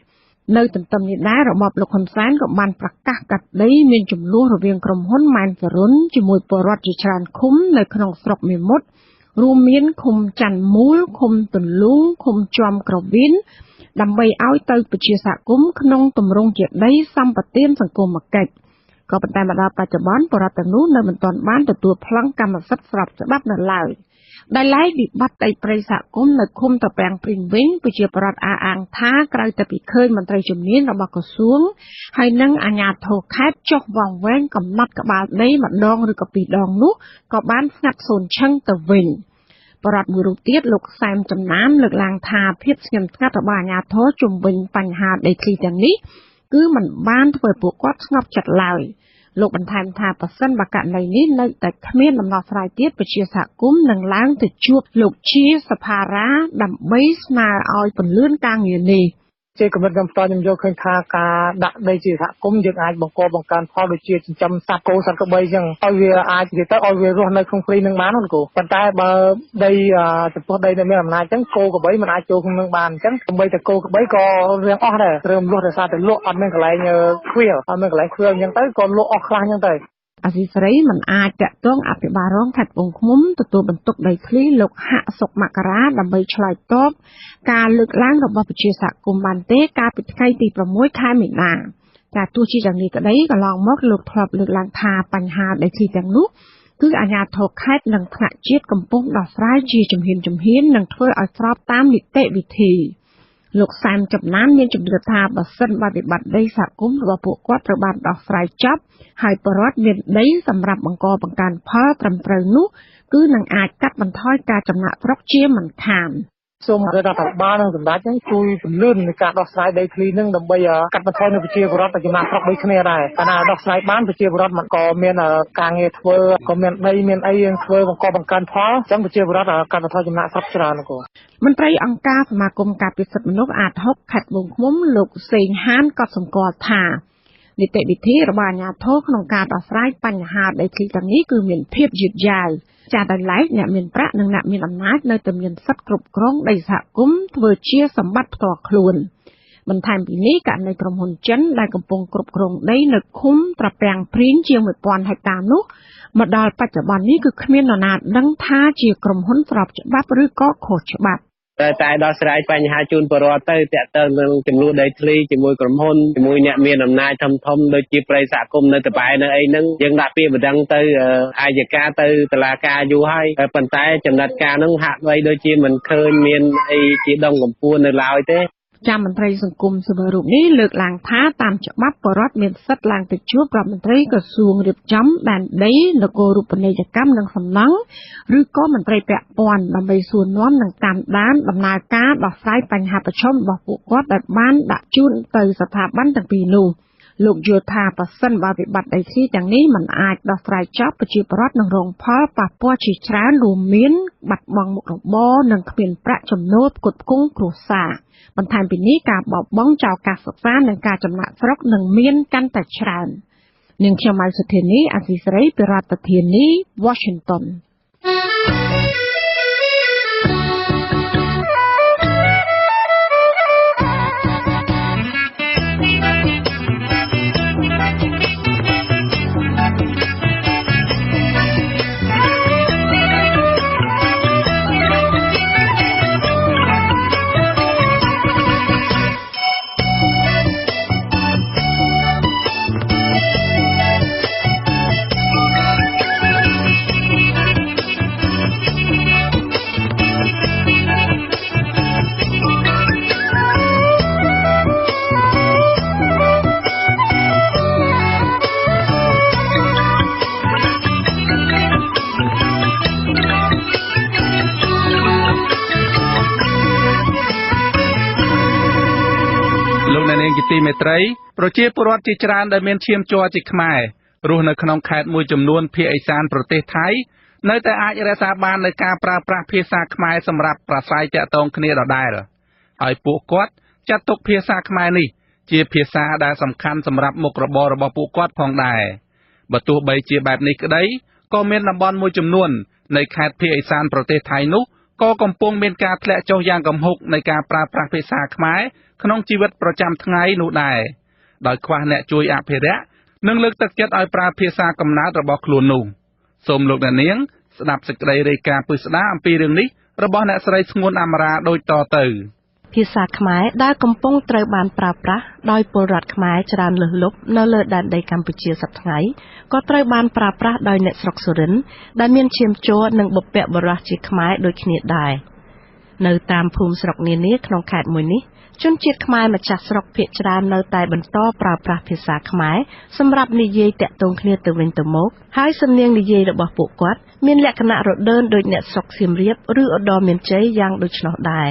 Speaker 15: នៅទន្ទឹមនេះដែររបបលោកហ៊ុនសែនក៏បានប្រកាសកាត់ដីមានចំនួនរវាងក្រុមហ៊ុនម៉ែនសរុនជាមួយពលរដ្ឋជាច្រើនឃុំនៅក្នុងស្រុកមេមត់រួមមានឃុំច័ន្ទមូលឃុំទន្លូងឃុំជាំក្រវីនដើម្បីឲ្យទៅប្រជាសហគមន៍ក្នុងទម្រង់ជាដីសម្បទានសង្គមគិច្ចក៏ប៉ុន្តែមកដល់បច្ចុប្បន្នបរិវត្តទាំងនោះនៅមិនទាន់បានទទួលប្លង់កម្មសិទ្ធិស្របច្បាប់នៅឡើយដែលឡែកវិបត្តិដីព្រៃសហគមន៍នៅឃុំត្រពាំងព្រីងវិញប្រជាពលរដ្ឋអះអាងថាក្រៅតែពីឃើញមន្ត្រីជំនាញរបស់ក្រសួងហើយនិងអាជ្ញាធរខេត្តចុះវង្វេងកំណត់ក្បាលដីម្ដងឬក៏ពីរដងនោះក៏បានស្ងាត់សូន្យឈឹងទៅវិញបរិវត្តមួយរូបទៀតលោកសែមចំណានលើកឡើងថាភាពស្ងៀមស្ងាត់របស់អាជ្ញាធរជុំវិញបញ្ហាដីធ្លីទាំងនេះគឺមិនបានធ្វើឲ្យពួកគាត់ស្ងប់ចិត្តឡើយលោកបន្ថែមថាប្រសិនបើករណីនេះនៅតែគ្មានដំណោះស្រាយទៀតប្រជាសហគមន៍នឹងឡើងទៅជួបលោកជាសភារាដើម្បីស្នើឲ្យពន្លឿនការងារនេះជាគំនិតខ្ញុំផ្ទាល់ខ្ញុំយល់ឃើញថាការដាក់ដីជាសហគមន៍យើងអាចបង្កបង្កើនផលដូចជាចិញ្ចឹមសត្វគោសត្វក្របីអញ្ចឹងឲ្យវាអាចនិយាយទៅឲ្យវារស់នៅក្នុងព្រៃនឹងបានហ្នឹងគូប៉ុន្តែបើដីចំពោះដីដែលមានអំណាចអញ្ចឹងគោក្របីមិនអាចចូលក្នុងនឹងបានអញ្ចឹងដើម្បីតែគោក្របីក៏រៀងអស់ដែរត្រូវលក់ដោយសារតែលក់អត់មានកន្លែងខ្វៀលអត់មានកន្លែងខ្វៀលអញ្ចឹងទៅក៏លក់អស់ខ្លះអញ្ចឹងទៅអាស៊ីសេរីមិនអាចតាក់ទងអភិបាលរងខេត្តត្បូងឃ្មុំទទួលបន្ទុកដីធ្លីលោកហាក់សុកមករាដើម្បីឆ្លើយតបការលើកឡើងរបស់ប្រជាសហគមន៍បានទេកាលពីថ្ងៃទី6ខែមីនាតែទោះជាយ៉ាងនេះក្តីកន្លងមកលោកធ្លាប់លើកឡើងថាបញ្ហាដីធ្លីទាំងនោះគឺអាជ្ញាធរខេត្តនិងថ្នាក់ជាតិកំពុងដោះស្រាយជាជំហាននិងធ្វើឲ្យស្របតាមនីតិវិធីលោកសែមចំណានមានជំនឿថាបើសិនបើវិបត្តិដីសហគមន៍របស់ពួកគាត់ត្រូវបានដោះស្រាយចប់ហើយបរិវត្តមានដីសម្រាប់បង្កបង្កើនផលត្រឹមត្រូវនោះគឺនឹងអាចកាត់បន្ថយការចំណាក់ស្រុកជាមិនខានសូមរដ្ឋាភិបាលនិងសម្ដេចហ្នឹងជួយពន្លឿននៃការដោះស្រាយដីធ្លីនឹងដើម្បីកាត់បន្ថយនៅប្រជាពលរដ្ឋចំណាក់ស្រុកដូចគ្នាដែរកាលណាដោះស្រាយបានប្រជាពលរដ្ឋមិនក៏មានការងារធ្វើក៏មានដីមានអីយើងធ្វើបង្កបង្កើនផលអញ្ចឹងប្រជាពលរដ្ឋកាត់បន្ថយចំណាក់ស្រុកច្រើនគូមន្ត្រីអង្គការសមាគមការពារសិទ្ធិមនុស្សអាត6ខេត្តត្បូងឃ្មុំលោកសេងហានក៏សម្គាល់ថានីតិវិធីរបស់អាជ្ញាធរក្នុងការដោះស្រាយបញ្ហាដីធ្លីទាំងនេះគឺមានភាពយឺតយ៉ាវចាដោយឡែកអ្នកមានប្រាក់និងអ្នកមានអំណាចនៅតែមានសិទ្ធិគ្រប់គ្រងដីសហគមន៍ធ្វើជាសម្បត្តិផ្ទាល់ខ្លួនបន្ថែមពីនេះករណីក្រុមហ៊ុនចិនដែលកំពុងគ្រប់គ្រងដីនៅឃុំត្រពាំងព្រីងជាង 1000 ហិកតានោះមកដល់បច្ចុប្បន្ននេះគឺគ្មាននរណាដឹងថាជាក្រុមហ៊ុនស្របច្បាប់ឬក៏ខុសច្បាប់តែដោះស្រាយបញ្ហាជូនប្រជាពលរដ្ឋទៅតាក់ទងនឹងចំនួនដីធ្លីជាមួយក្រុមហ៊ុនជាមួយអ្នកមានអំណាចធំដូចជាប្រិយសហគមន៍នៅតបែនៅអីហ្នឹងយើងដាក់ពាក្យបណ្ដឹងទៅអាយកាទៅតុលាការយូរហើយប៉ុន្តែចំណាត់ការហ្នឹងហាក់បីដូចជាមិនឃើញមានអីជាដងកម្ពុជានៅឡើយទេចាំមន្ត្រីសង្គមស៊ីវិលរូបនេះលើកឡើងថាតាមច្បាប់បរដ្ឋមានសិទ្ធិឡើងទៅជួបរដ្ឋមន្ត្រីក្រសួងរៀបចំដែនដីនគររូបនីយកម្មនិងសំណង់ឬក៏មន្ត្រីពាក់ព័ន្ធដើម្បីសួរនាំនិងតាមដានដំណើរការដោះស្រាយបញ្ហាប្រឈមរបស់ពួកគាត់ដែលបានដាក់ជូនទៅស្ថាប័នទាំងពីរនោះលោកយល់ថាប្រសិនបើវិបត្តិដីធ្លីទាំងនេះមិនអាចដោះស្រាយចប់ប្រជាពលរដ្ឋនឹងរងផលប៉ះពាល់ជាច្រើនរួមមានបាត់បង់មុខរបរនិងគ្មានប្រាក់ចំណូលផ្គត់ផ្គង់គ្រួសារបន្ថែមពីនេះការបោះបង់ចោលការសិក្សានិងការចំណាក់ស្រុកនឹងមានកាន់តែច្រើននាងខ្ញុំម៉ៅសុធានីអាស៊ីសេរីពីរដ្ឋធានី Washington
Speaker 7: ជាទីមេត្រីប្រជាពលរដ្ឋជាច្រើនដែលមានឈាមជ័រជាខ្មែររស់នៅក្នុងខេត្តមួយចំនួនភាគឦសានប្រទេសថៃនៅតែអាចរក្សាបាននូវការប្រើប្រាស់ភាសាខ្មែរសម្រាប់ប្រាស្រ័យទាក់ទងគ្នាដដែលហើយពួកគាត់ចាត់ទុកភាសាខ្មែរនេះជាភាសាដែលសំខាន់សម្រាប់មុខរបររបស់ពួកគាត់ផងដែរបើទោះបីជាបែបនេះក្តីក៏មានតំបន់មួយចំនួននៃខេត្តភាគឦសានប្រទេសថៃនោះក៏កំពុងមានការធ្លាក់ចុះយ៉ាងគំហុកនៃការប្រើប្រាស់ភាសាខ្មែរក្នុងជីវិតប្រចាំថ្ងៃនោះដែរដោយខ្វះអ្នកជួយអភិរក្សនិងលើកទឹកចិត្តឲ្យប្រើភាសាកំណើតរបស់ខ្លួននោះសូមលោកអ្នកនាងស្ដាប់សេចក្តីរាយការណ៍ពិស្ដារអំពីរឿងនេះរបស់អ្នកស្រីស្ងួនអមរាដូចតទៅ
Speaker 3: ភាសាខ្មែរដែលកំពុងត្រូវបានប្រើប្រាស់ដោយពលរដ្ឋខ្មែរច្រើនលើសលប់នៅលើដែនដីកម្ពុជាសប្តាហ៍ថ្ងៃក៏ត្រូវបានប្រើប្រាស់ដោយអ្នកស្រុកសុរិន្ទដែលមានឈាមជ័រនិងបុព្វបុរសជាខ្មែរដូចគ្នាដែរនៅតាមភូមិស្រុកនានាក្នុងខេត្តមួយនេះជនជាតិខ្មែរម្ចាស់ស្រុកភាគច្រើននៅតែបន្តប្រើប្រាស់ភាសាខ្មែរសម្រាប់និយាយតាក់ទងគ្នាទៅវិញទៅមកហើយសំនៀងនិយាយរបស់ពួកគាត់មានលក្ខណៈរដើនដូចអ្នកស្រុកសៀមរាបឬឧត្តរមានជ័យយ៉ាងដូច្នោះដែរ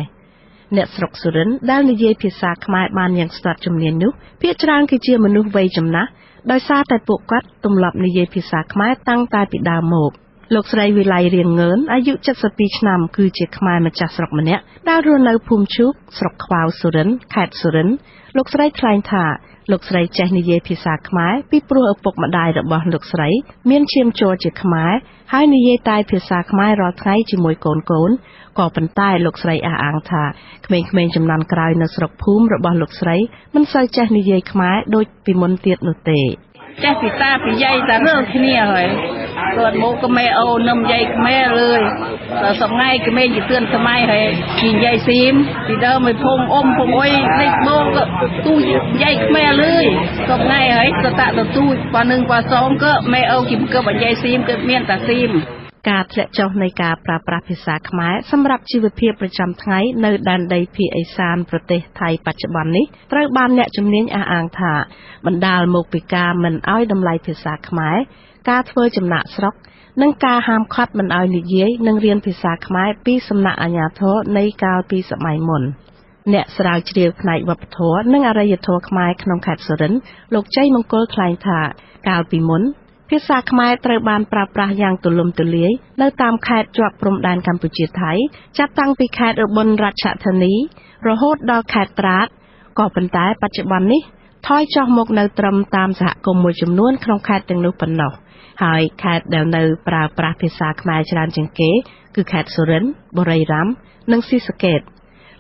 Speaker 3: អ្នកស្រុកសុរិន្ទដែលនិយាយភាសាខ្មែរបានយ៉ាងស្ទាត់ជំនាញនោះភាគច្រើនគឺជាមនុស្សវ័យចំណាស់ដោយសារតែពួកគាត់ទម្លាប់និយាយភាសាខ្មែរតាំងតែពីដើមមកលោកស្រីវិល័យរៀងងឿនអាយុ72ឆ្នាំគឺជាខ្មែរម្ចាស់ស្រុកម្នាក់ដែលរស់នៅភូមិឈូកស្រុកខ្វាវសុរិន្ទខេត្តសុរិន្ទលោកស្រីថ្លែងថាលោកស្រីចេះនិយាយភាសាខ្មែរពីព្រោះឪពុកម្ដាយរបស់លោកស្រីមានឈាមជ័រជាខ្មែរហើយនិយាយតែភាសាខ្មែររាល់ថ្ងៃជាមួយកូនក៏ប៉ុន្តែលោកស្រីអះអាងថាក្មេងៗចំនួនក្រោយនៅស្រុកភូមិរបស់លោកស្រីមិនសូវចេះនិយាយខ្មែរដូចពីមុនទៀតនោះទេចេះពីតាពីយាយតែរឿងគ្នាហើយគាត់មកក៏មេអូនឹមយាយខ្មែរលើយតែសងៃក្មេងជាទឿនសម័យហើយពីយាយស៊ីមពីដើមមិនភុំអ៊ំភុំអុយលេខមកក៏ទូយាយខ្មែរលើយសងៃហើយក៏តាក់ទៅទូប៉ានឹងប៉ាសងក៏មេអូគីកើបយាយស៊ីមគឺមានតាស៊ីមការធ្លាក់ចុះនៃការប្រើប្រាស់ភាសាខ្មែរសម្រាប់ជីវភាពប្រចាំថ្ងៃនៅដែនដីភាគឦសានប្រទេសថៃបច្ចុប្បន្ននេះត្រូវបានអ្នកជំនាញអះអាងថាបណ្ដាលមកពីការមិនឲ្យតម្លៃភាសាខ្មែរការធ្វើចំណាកស្រុកនិងការហាមឃាត់មិនឲ្យនិយាយនិងរៀនភាសាខ្មែរពីសំណាក់អាជ្ញាធរនៃកាលពីសម័យមុនអ្នកស្រាវជ្រាវផ្នែកវប្បធម៌និងអរិយធម៌ខ្មែរក្នុងខេត្តសុរិន្ទលោកជ័យមង្គលថ្លែងថាកាលពីមុនភាសាខ្មែរត្រូវបានប្រើប្រាស់យ៉ាងទូលំទូលាយនៅតាមខេត្តជាប់ព្រំដែនកម្ពុជាថៃចាប់តាំងពីខេត្តឧបលរាជធានីរហូតដល់ខេត្តត្រាតក៏ប៉ុន្តែបច្ចុប្បន្ននេះថយចុះមកនៅត្រឹមតាមសហគមន៍មួយចំនួនក្នុងខេត្តទាំងនោះប៉ុណ្ណោះហើយខេត្តដែលនៅប្រើប្រាស់ភាសាខ្មែរច្រើនជាងគេគឺខេត្តសុរិន្ទបុរីរាមនិងស៊ីសកេត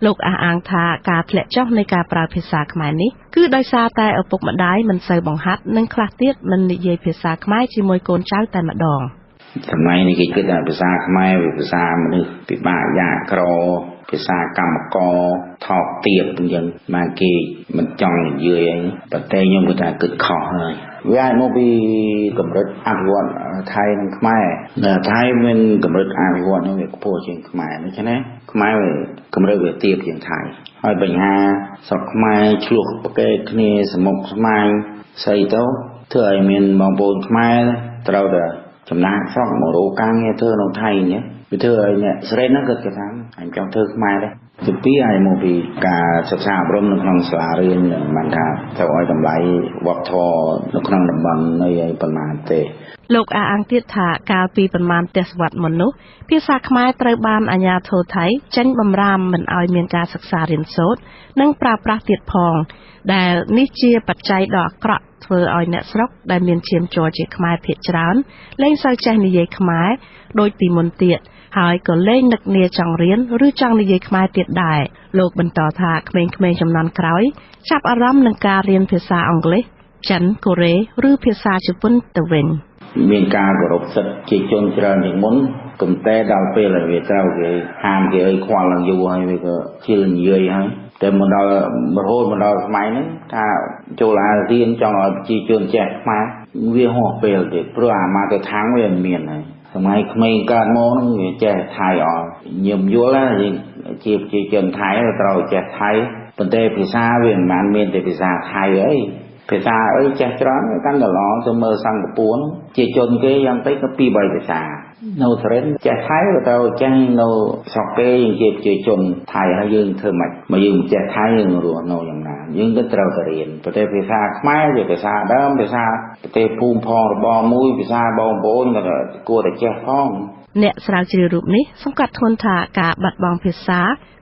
Speaker 3: លោកអះអាងថាការធ្លាក់ចុះនៃការប្រើភាសាខ្មែរនេះគឺដោយសារតែឪពុកម្ដាយមិនសូវបង្ហាត់និងខ្លះទៀតមិននិយាយភាសាខ្មែរជាមួយកូនចៅតែម្ដងសម័យនេះគេគិតថាភាសាខ្មែរវាភាសាមនុស្សពិបាកយ៉ាក្រភាសាកម្មករថោកទាបអញ្ចឹងមកគេមិនចង់និយាយអីប៉ុន្តែខ្ញុំគិតថាគិតខុសហើយវាអាចមកពីកម្រិតអភិវឌ្ឍថៃនិងខ្មែរនៅថៃមានកម្រិតអភិវឌ្ឍនោះវាខ្ពស់ជាងខ្មែរដូច្នេះខ្មែរកម្រិតវាទាបជាងថៃហើយបញ្ហាស្រុកខ្មែរឆ្លោះប្រកែកគ្នាសមុខស្មាញស្អីទៅធ្វើឲ្យមានបងប្អូនខ្មែរត្រូវតែចំណាកស្រុកមករកការងារធ្វើនៅថៃញ៉េវាធ្វើឲ្យអ្នកស្រីហ្នឹងគាត់គេថាអញចង់ធ្វើខ្មែរដែរទីពីរឲ្យមកពីការសិក្សាអប់រំនៅក្នុងសាលារៀនមិនថាត្រូវឲ្យតម្លៃវប្បធម៌នៅក្នុងតំបន់នៃឲ្យប៉ុន្មានទេលោកអះអាងទៀតថាកាលពីប្រមាណទសវត្សរ៍មុននោះភាសាខ្មែរត្រូវបានអាជ្ញាធរថៃចេញបំរាមមិនឲ្យមានការសិក្សារៀនសូត្រនិងប្រើប្រាស់ទៀតផងដែលនេះជាបច្ច័យដ៏អាក្រក់ធ្វើឲ្យអ្នកស្រុកដែលមានឈាមជ័រជាខ្មែរភាគច្រើនលែងសូវចេះនិយាយខ្មែរដូចពីមុនទៀតហើយក៏លែងនឹកនាចង់រៀនឬចង់និយាយខ្មែរទៀតដែរលោកបន្តថាក្មេងៗចំនួនក្រោយចាប់អារម្មណ៍នឹងការរៀនភាសាអង់គ្លេសចិនកូរ៉េឬភាសាជប៉ុនទៅវិញមានការគោរពសិទ្ធិជាជនច្រើនជាងមុនប៉ុន្តែដល់ពេលដែលវាត្រូវគេហាមគេឲ្យខ្វល់ឡើងយូរហើយវាក៏ជឿនិយាយហើយតែមកដល់រហូតមកដល់សម័យហ្នឹងថាចូលអារៀនចង់ឲ្យប្រជាជនចេះខ្មែរវាហោះពេលទេព្រោះអាមកទៅທາງវាមិនមានហើយសម័យក្មេងកើតមកហ្នឹងវាចេះថៃអត់ញឹមយល់ណាជាប្រជាជនថៃត្រូវចេះថៃប៉ុន្តែភាសាវាមិនបានមានតែភាសាថៃអីភាសាអីចេះច្រើនកាន់តែល្អទៅមើលសិង្ហបុរីជាជនគេយ៉ាងតិចក៏2-3ភាសានៅសរិនចេះថៃក៏ត្រូវចេះនៅស្រុកគេជាប្រជាជនថៃហើយយើងធ្វើម៉េចមកយើងចេះថៃយើងរស់នៅយ៉ាងណា
Speaker 17: យើងគិតត្រូវតែរៀនប្រទេសភាសាខ្មែរជាភាសាដើមភាសាប្រទេសភូមិផងរបស់មួយភាសាបងប្អូនក៏គួរតែចេះផង
Speaker 3: អ្នកស្រាវជ្រាវរូបនេះសង្កត់ធ្ងន់ថាការបាត់បង់ភាសា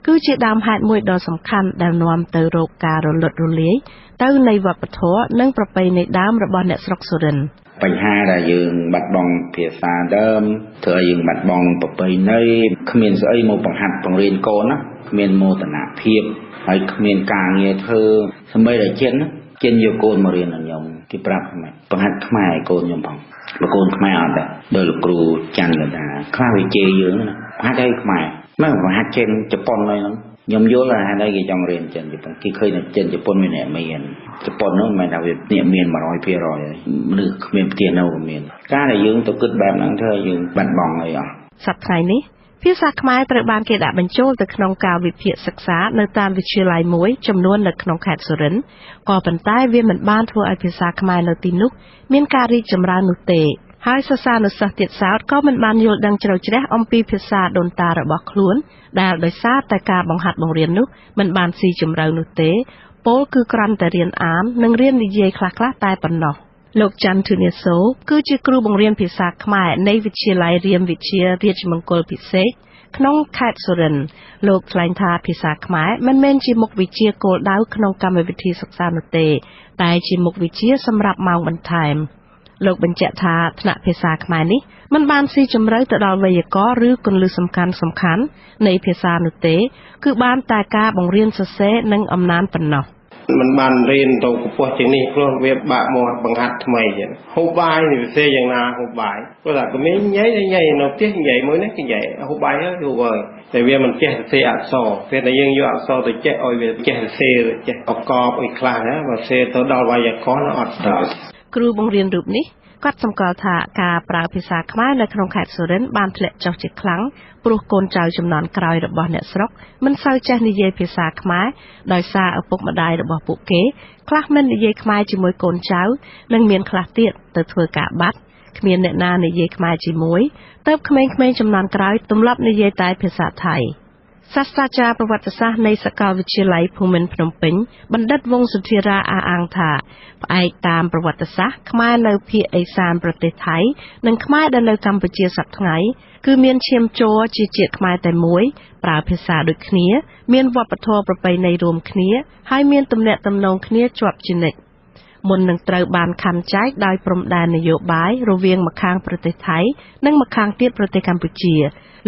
Speaker 3: គឺជាដើមហេតុមួយដ៏សំខាន់ដែលនាំទៅរកការរលត់រលាយទៅនៃវប្បធម៌និងប្រពៃណីដើមរបស់អ្នកស្រុកសុរិន្ទ
Speaker 17: បញ្ហាដែលយើងបាត់បង់ភាសាដើមធ្វើឲ្យយើងបាត់បង់ប្រពៃណីគ្មានស្អីមកបង្ហាត់បង្រៀនកូនណាគ្មានមោទនភាពហើយគ្មានការងារធ្វើសម្បីតែចិនយកកូនមករៀននឹងខ្ញុំគេប្រាប់ខ្ញុំបង្ហាត់ខ្មែរឲ្យកូនខ្ញុំផងបើកូនខ្មែរអត់ដែរដោយលោកគ្រូច័ន្ទកថាខ្លះវាជេរយើងណាបង្ហាត់ឲ្យខ្មែរមិនបង្ហាត់ចិនជប៉ុនអីហ្នឹងខ្ញុំយល់ថាហើយគេចង់រៀនចិនជប៉ុនគេឃើញថាចិនជប៉ុនមានអ្នកមានជប៉ុននោះមិនមែនថាវាអ្នកមាន 100% មនុស្សគ្មានផ្ទះនៅក៏មានការដែលយើងទៅគិតបែបហ្នឹងធ្វើឲ្យយើងបាត់បង់អីអស់
Speaker 3: សប្តាហ៍នេះភាសាខ្មែរត្រូវបានគេដាក់បញ្ចូលទៅក្នុងការវិភាគសិក្សានៅតាមវិទ្យាល័យមួយចំនួននៅក្នុងខេត្តសុរិន្ទក៏ប៉ុន្តែវាមិនបានធ្វើឲ្យភាសាខ្មែរនៅទីនោះមានការរីកចម្រើននោះទេហើយសិស្សានុសិស្សទៀតសោតក៏មិនបានយល់ដឹងជ្រៅជ្រះអំពីភាសាដូនតារបស់ខ្លួនដែលដោយសារតែការបង្ហាត់បង្រៀននោះមិនបានស៊ីជម្រៅនោះទេពលគឺគ្រាន់តែរៀនអាននិងរៀននិយាយខ្លះៗតែប៉ុណ្ណោះលោកច័ន្ទធុនាសូគឺជាគ្រូបង្រៀនភាសាខ្មែរនៃវិទ្យាល័យរៀនវិទ្យារាជមង្គលពិសេសក្នុងខេត្តសុរិន្ទលោកថ្លែងថាភាសាខ្មែរមិនមែនជាមុខវិជ្ជាគោលដៅក្នុងកម្មវិធីសិក្សានោះទេតែជាមុខវិជ្ជាសម្រាប់ម៉ោងបន្ថែមលោកបញ្ជាក់ថាថ្នាក់ភាសាខ្មែរនេះមិនបានស៊ីជម្រៅទៅដល់វេយ្យាករណ៍ឬគន្លឹះសំខាន់ៗនៃភាសានោះទេគឺបានតែការបង្រៀនសរសេរនិងអំណានប៉ុណ្ណោះ
Speaker 18: มันបានរៀនទៅកម្ពស់ជាងនេះព្រោះវាបាក់មកបង្ហាត់ថ្មីចឹងហូបបាយនេះវាសេយ៉ាងណាហូបបាយព្រោះតែក្មេងញ៉ៃនៅផ្ទះញ៉ៃមួយនេះគេញ៉ៃហូបបាយហ្នឹងគឺហើយតែវាមិនចេះសរសេរអក្សរពេលតែយើងយកអក្សរទៅចេះឲ្យវាចេះសរសេរចេះប្រកបអីខ្លះណាបើសេរទៅដល់វេយ្យាករណ៍អត់ដល់
Speaker 3: គ្រូបង្រៀនរូបនេះគាត់សម្គាល់ថាការប្រើភាសាខ្មែរនៅក្នុងខេត្តសុរិន្ទបានធ្លាក់ចុះជាខ្លាំងព្រោះកូនចៅជំនាន់ក្រោយរបស់អ្នកស្រុកមិនសូវចេះនិយាយភាសាខ្មែរដោយសារឪពុកម្ដាយរបស់ពួកគេខ្លះមិននិយាយខ្មែរជាមួយកូនចៅនិងមានខ្លះទៀតទៅធ្វើការបាត់គ្មានអ្នកណានិយាយខ្មែរជាមួយទើបក្មេងៗជំនាន់ក្រោយទម្លាប់និយាយតែភាសាថៃសាស្ត្រាចារ្យប្រវត្តិសាស្ត្រនៃសាកលវិទ្យាល័យភូមិន្ទភ្នំពេញបណ្ឌិតវង្សសុធារាអះអាងថាផ្អែកតាមប្រវត្តិសាស្ត្រខ្មែរនៅភាគឦសានប្រទេសថៃនិងខ្មែរដែលនៅកម្ពុជាសប្តាហ៍ថ្ងៃគឺមានឈាមជ័រជាជាតិខ្មែរតែមួយប្រើភាសាដូចគ្នាមានវប្បធម៌ប្រពៃណីរួមគ្នាហើយមានទំនាក់ទំនងគ្នាជាប់ជានិច្ចមុននឹងត្រូវបានខណ្ឌចែកដោយព្រំដែននយោបាយរវាងម្ខាងប្រទេសថៃនិងម្ខាងទៀតប្រទេសកម្ពុជា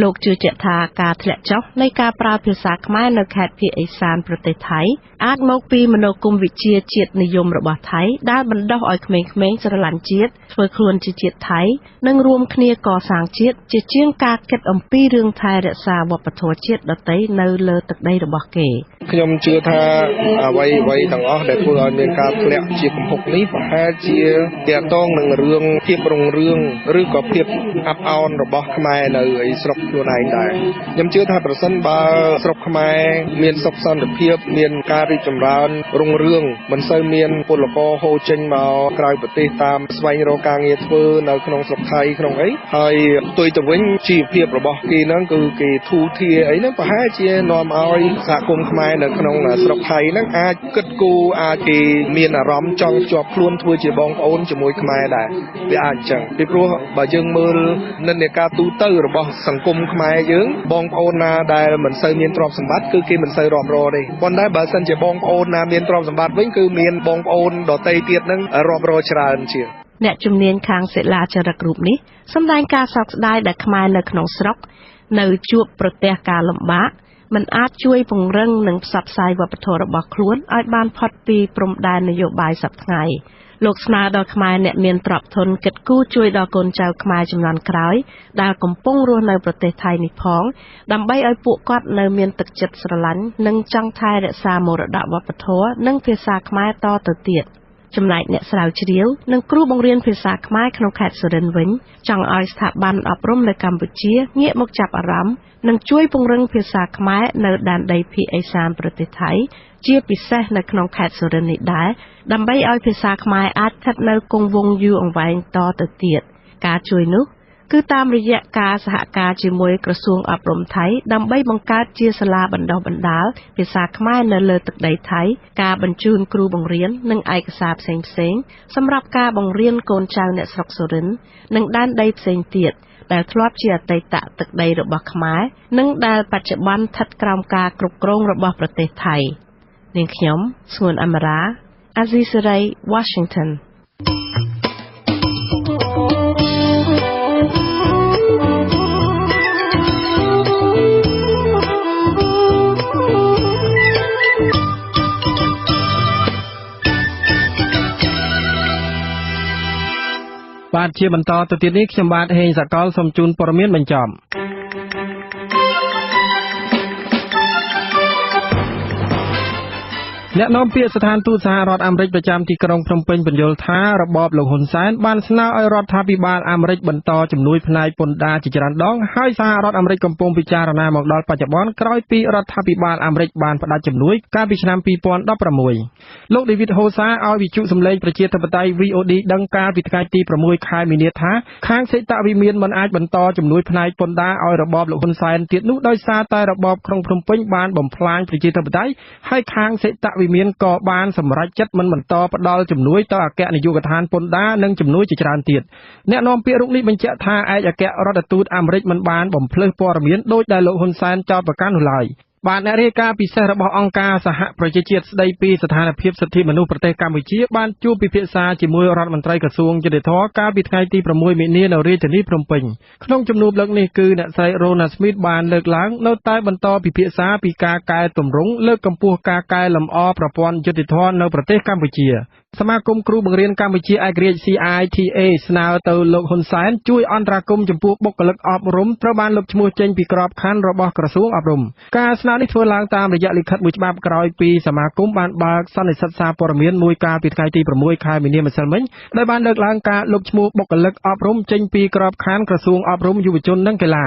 Speaker 3: លោកជឿជាក់ថាការធ្លាក់ចុះនៃការប្រើភាសាខ្មែរនៅខេត្តភាគឦសានប្រទេសថៃអាចមកពីមនោគមវិជ្ជាជាតិនិយមរបស់ថៃដែលបណ្ដុះឲ្យក្មេងៗស្រឡាញ់ជាតិធ្វើខ្លួនជាជាតិថៃនិងរួមគ្នាកសាងជាតិជាជាងការគិតអំពីរឿងថែរក្សាវប្បធម៌ជាតិដទៃនៅលើទឹកដីរបស់គេ
Speaker 19: ខ្ញុំជឿថាអ្វីទាំងអស់ដែលធ្វើឲ្យមានការធ្លាក់ជាកំហុកនេះប្រហែលជាទាក់ទងនឹងរឿងភាពរុងរឿងឬក៏ភាពអាប់អោនរបស់ខ្មែរនៅឯស្រុកខ្លួនឯងដែរខ្ញុំជឿថាប្រសិនបើស្រុកខ្មែរមានសុខសន្តិភាពមានការរីកចម្រើនរុងរឿងមិនសូវមានពលករហូរចេញមកក្រៅប្រទេសតាមស្វែងរកការងារធ្វើនៅក្នុងស្រុកថៃក្នុងអីហើយផ្ទុយទៅវិញជីវភាពរបស់គេហ្នឹងគឺគេធូរធារអីហ្នឹងប្រហែលជានាំឲ្យសហគមន៍ខ្មែរនៅក្នុងស្រុកថៃហ្នឹងអាចគិតគូរអាចគេមានអារម្មណ៍ចង់ជាប់ខ្លួនធ្វើជាបងប្អូនជាមួយខ្មែរដែរវាអាចអញ្ចឹងពីព្រោះបើយើងមើលនិន្នាការទូទៅរបស់សង្គមខ្មែរយើងបងប្អូនណាដែលមិនសូវមានទ្រព្យសម្បត្តិគឺគេមិនសូវរាប់រកទេប៉ុន្តែបើសិនជាបងប្អូនណាមានទ្រព្យសម្បត្តិវិញគឺមានបងប្អូនដទៃទៀតហ្នឹងរាប់រកច្រើនជាង
Speaker 3: អ្នកជំនាញខាងសិលាចារឹករូបនេះសម្ដែងការសោកស្ដាយដែលខ្មែរនៅក្នុងស្រុកនៅជួបប្រទះការលំបាកមិនអាចជួយពង្រឹងនិងផ្សព្វផ្សាយវប្បធម៌របស់ខ្លួនឲ្យបានផុតពីព្រំដែននយោបាយសប្តាហ៍ថ្ងៃលោកស្នើដល់ខ្មែរអ្នកមានទ្រព្យធនគិតគូរជួយដល់កូនចៅខ្មែរជំនាន់ក្រោយដែលកំពុងរស់នៅប្រទេសថៃនេះផងដើម្បីឲ្យពួកគាត់នៅមានទឹកចិត្តស្រឡាញ់និងចង់ថែរក្សាមរតកវប្បធម៌និងភាសាខ្មែរតទៅទៀតចំណែកអ្នកស្រាវជ្រាវនិងគ្រូបង្រៀនភាសាខ្មែរក្នុងខេត្តសុរិន្ទវិញចង់ឲ្យស្ថាប័នអប់រំនៅកម្ពុជាងាកមកចាប់អារម្មណ៍និងជួយពង្រឹងភាសាខ្មែរនៅដែនដីភាគឦសានប្រទេសថៃជាពិសេសនៅក្នុងខេត្តសុរិន្ទនេះដែរដើម្បីឲ្យភាសាខ្មែរអាចស្ថិតនៅគង់វង្សយូរអង្វែងតទៅទៀតការជួយនោះ គឺតាមរយៈការសហការជាមួយក្រសួងអប់រំថៃដើម្បីបង្កើតជាសាលាបណ្ដុះបណ្ដាលភាសាខ្មែរនៅលើទឹកដីថៃការបញ្ជូនគ្រូបង្រៀននិងឯកសារផ្សេងៗសម្រាប់ការបង្រៀនកូនចៅអ្នកស្រុកសុរិន្ទនិងដែនដីផ្សេងទៀតដែលធ្លាប់ជាអតីតទឹកដីរបស់ខ្មែរនិងដែលបច្ចុប្បន្នស្ថិតក្រោមការគ្រប់គ្រងរបស់ប្រទេសថៃនាងខ្ញុំស្ងួនអមរា Azizi Saray Washington
Speaker 2: បាទជាបន្តទៅទៀតនេះខ្ញុំបាទហេងសកលសូមជូនព័ត៌មានបញ្ចប់អ្នកនាំពាក្យស្ថានទូតសហរដ្ឋអាមេរិកប្រចាំទីក្រុងភ្នំពេញបញ្យល់ថារបបលោកហ៊ុនសែនបានស្នើឲ្យរដ្ឋាភិបាលអាមេរិកបន្តជំនួយផ្នែកពន្ធដារជាច្រើនដងហើយសហរដ្ឋអាមេរិកកំពុងពិចារណាមកដល់បច្ចុប្បន្នក្រោយពីរដ្ឋាភិបាលអាមេរិកបានផ្តាច់ជំនួយកាលពីឆ្នាំ2016លោក David Hosa ឲ្យវិទ្យុសំឡេងប្រជាធិបតេយ្យ VOD ដឹងកាលពីថ្ងៃទី6ខែមីនាថាខាងសេតវិមានមិនអាចបន្តជំនួយផ្នែកពន្ធដារឲ្យរបបលោកហ៊ុនសែនទៀតនោះដោយសារតែរបបក្រុងភ្នំពេញបានបំផ្លាញប្រជាធិបតេយ្យហើយខាងសេតវិមានក៏បានសម្រេចចិត្តមិនបន្តផ្ដល់ជំនួយទៅអគ្គនាយកដ្ឋានពន្ធដារនិងជំនួយជាច្រើនទៀតអ្នកនាំពាក្យរូបនេះបញ្ជាក់ថាឯកអគ្គរដ្ឋទូតអាមេរិកមិនបានបំភ្លឺព័ត៌មានដោយដែលលោកហ៊ុនសែនចោទប្រកាន់នោះឡើយបាទអ្នករាយការណ៍ពិសេសរបស់អង្គការសហប្រជាជាតិស្ដីពីស្ថានភាពសិទ្ធិមនុស្សប្រទេសកម្ពុជាបានជួបពិភាក្សាជាមួយរដ្ឋមន្ត្រីក្រសួងយុតិធធម៌កាលពីថ្ងៃទី6មីនានៅរាជធានីភ្នំពេញក្នុងជំនួបលើកនេះគឺអ្នកស្រី Rona Smith បានលើកឡើងនៅតែបន្តពិភាក្សាពីការកែតម្រង់លើកកម្ពស់ការកែលម្អប្រព័ន្ធយុតិធធម៌នៅប្រទេសកម្ពុជាសមាគមគ្រូបង្រៀនកម្ពុជាឯករាជ្យ CITA ស្នើទៅលោកហ៊ុនសែនជួយអន្តរាគមន៍ចំពោះបុគ្គលិកអប់រំត្រូវបានលុបឈ្មោះចេញពីក្របខ័ណ្ឌរបស់ក្រសួងអប់រំការស្នើនេះធ្វើឡើងតាមរយៈលិខិតមួយច្បាប់ក្រោយពីសមាគមបានបើកសន្និសីទសារព័ត៌មានមួយកាលពីថ្ងៃទី6ខែមីនាម្សិលមិញដែលបានលើកឡើងការលុបឈ្មោះបុគ្គលិកអប់រំចេញពីក្របខ័ណ្ឌក្រសួងអប់រំយុវជននិងកីឡា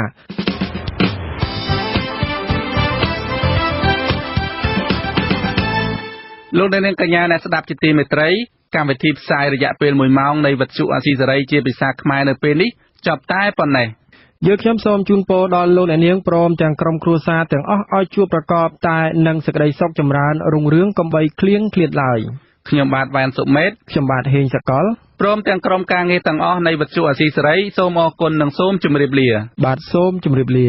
Speaker 7: លោកអ្នកនាងកញ្ញាអ្នកស្ដាប់ជាទីមេត្រីកម្មវិធីផ្សាយរយៈពេល1ម៉ោងនៃវិទ្យុអាស៊ីសេរីជាភាសាខ្មែរនៅពេលនេះចប់តែប៉ុណ្ណេះយើងខ្ញុំសូមជូនពរដល់លោកអ្នកនាងព្រមទាំងក្រុមគ្រួសារទាំងអស់ឲ្យជួបប្រកបតែនឹងសេចក្តីសុខចម្រើនរុងរឿងកុំបីឃ្លៀងឃ្លាតឡើយខ្ញុំបាទវ៉ែនសុមេតខ្ញុំបាទហេងសកលព្រមទាំងក្រុមការងារទាំងអស់នៃវិទ្យុអាស៊ីសេរីសូមអរគុណនិងសូមជម្រាបលាបាទសូមជម្រាបលា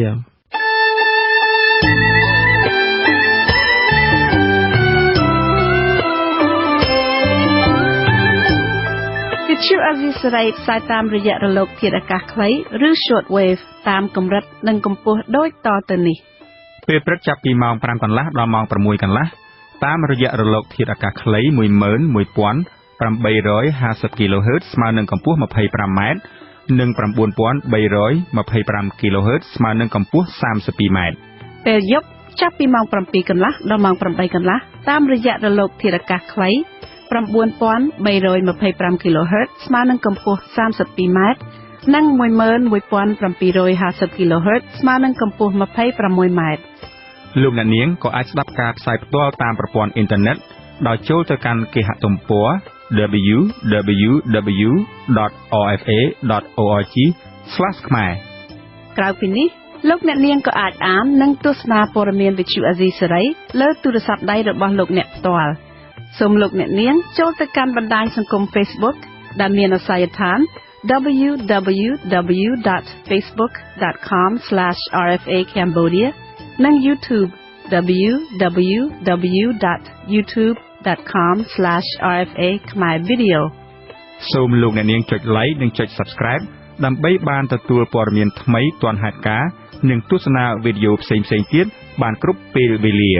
Speaker 3: វិទ្យុអាស៊ីសេរីផ្សាយតាមរយៈរលកធាតុអាកាសខ្លីឬ short wave តាមកម្រិតនិងកម្ពស់ដូចតទៅនេះ
Speaker 1: ពេលព្រឹកចាប់ពីម៉ោង 5 កន្លះដល់ម៉ោង 6 កន្លះតាមរយៈរលកធាតុអាកាសខ្លី 11850 kHz ស្មើនឹងកម្ពស់ 25m និង 9325 kHz ស្មើនឹងកម្ពស់ 32m
Speaker 3: ពេលយប់ចាប់ពីម៉ោង 7 កន្លះដល់ម៉ោង 8 កន្លះតាមរយៈរលកធាតុអាកាសខ្លី9325 kHz ស្មើនឹងកម្ពស់ 32m និង 11750 kHz ស្មើនឹងកម្ពស់ 26m
Speaker 1: លោកអ្នកនាងក៏អាចស្ដាប់ការផ្សាយផ្ទាល់តាមប្រព័ន្ធអ៊ីនធឺណិតដោយចូលទៅកាន់គេហទំព័រ www.rfa.org/ ខ្មែរ
Speaker 3: ក្រៅពីនេះលោកអ្នកនាងក៏អាចអាននិងទស្សនាព័ត៌មានវិទ្យុអាស៊ីសេរីលើទូរស័ព្ទដៃរបស់លោកអ្នកផ្ទាល់សូមលោកអ្នកនាងចូលទៅកាន់បណ្ដាញសង្គម Facebook ដែលមានអាសយដ្ឋាន www.facebook.com/rfa-cambodia និង YouTube www.youtube.com/rfa-khmer-video
Speaker 1: សូមលោកអ្នកនាងចុច like និងចុច Subscribe ដើម្បីបានទទួលព័ត៌មានថ្មីទាន់ហេតុការណ៍និងទស្សនាវីដេអូផ្សេងៗទៀតបានគ្រប់ពេលវេលា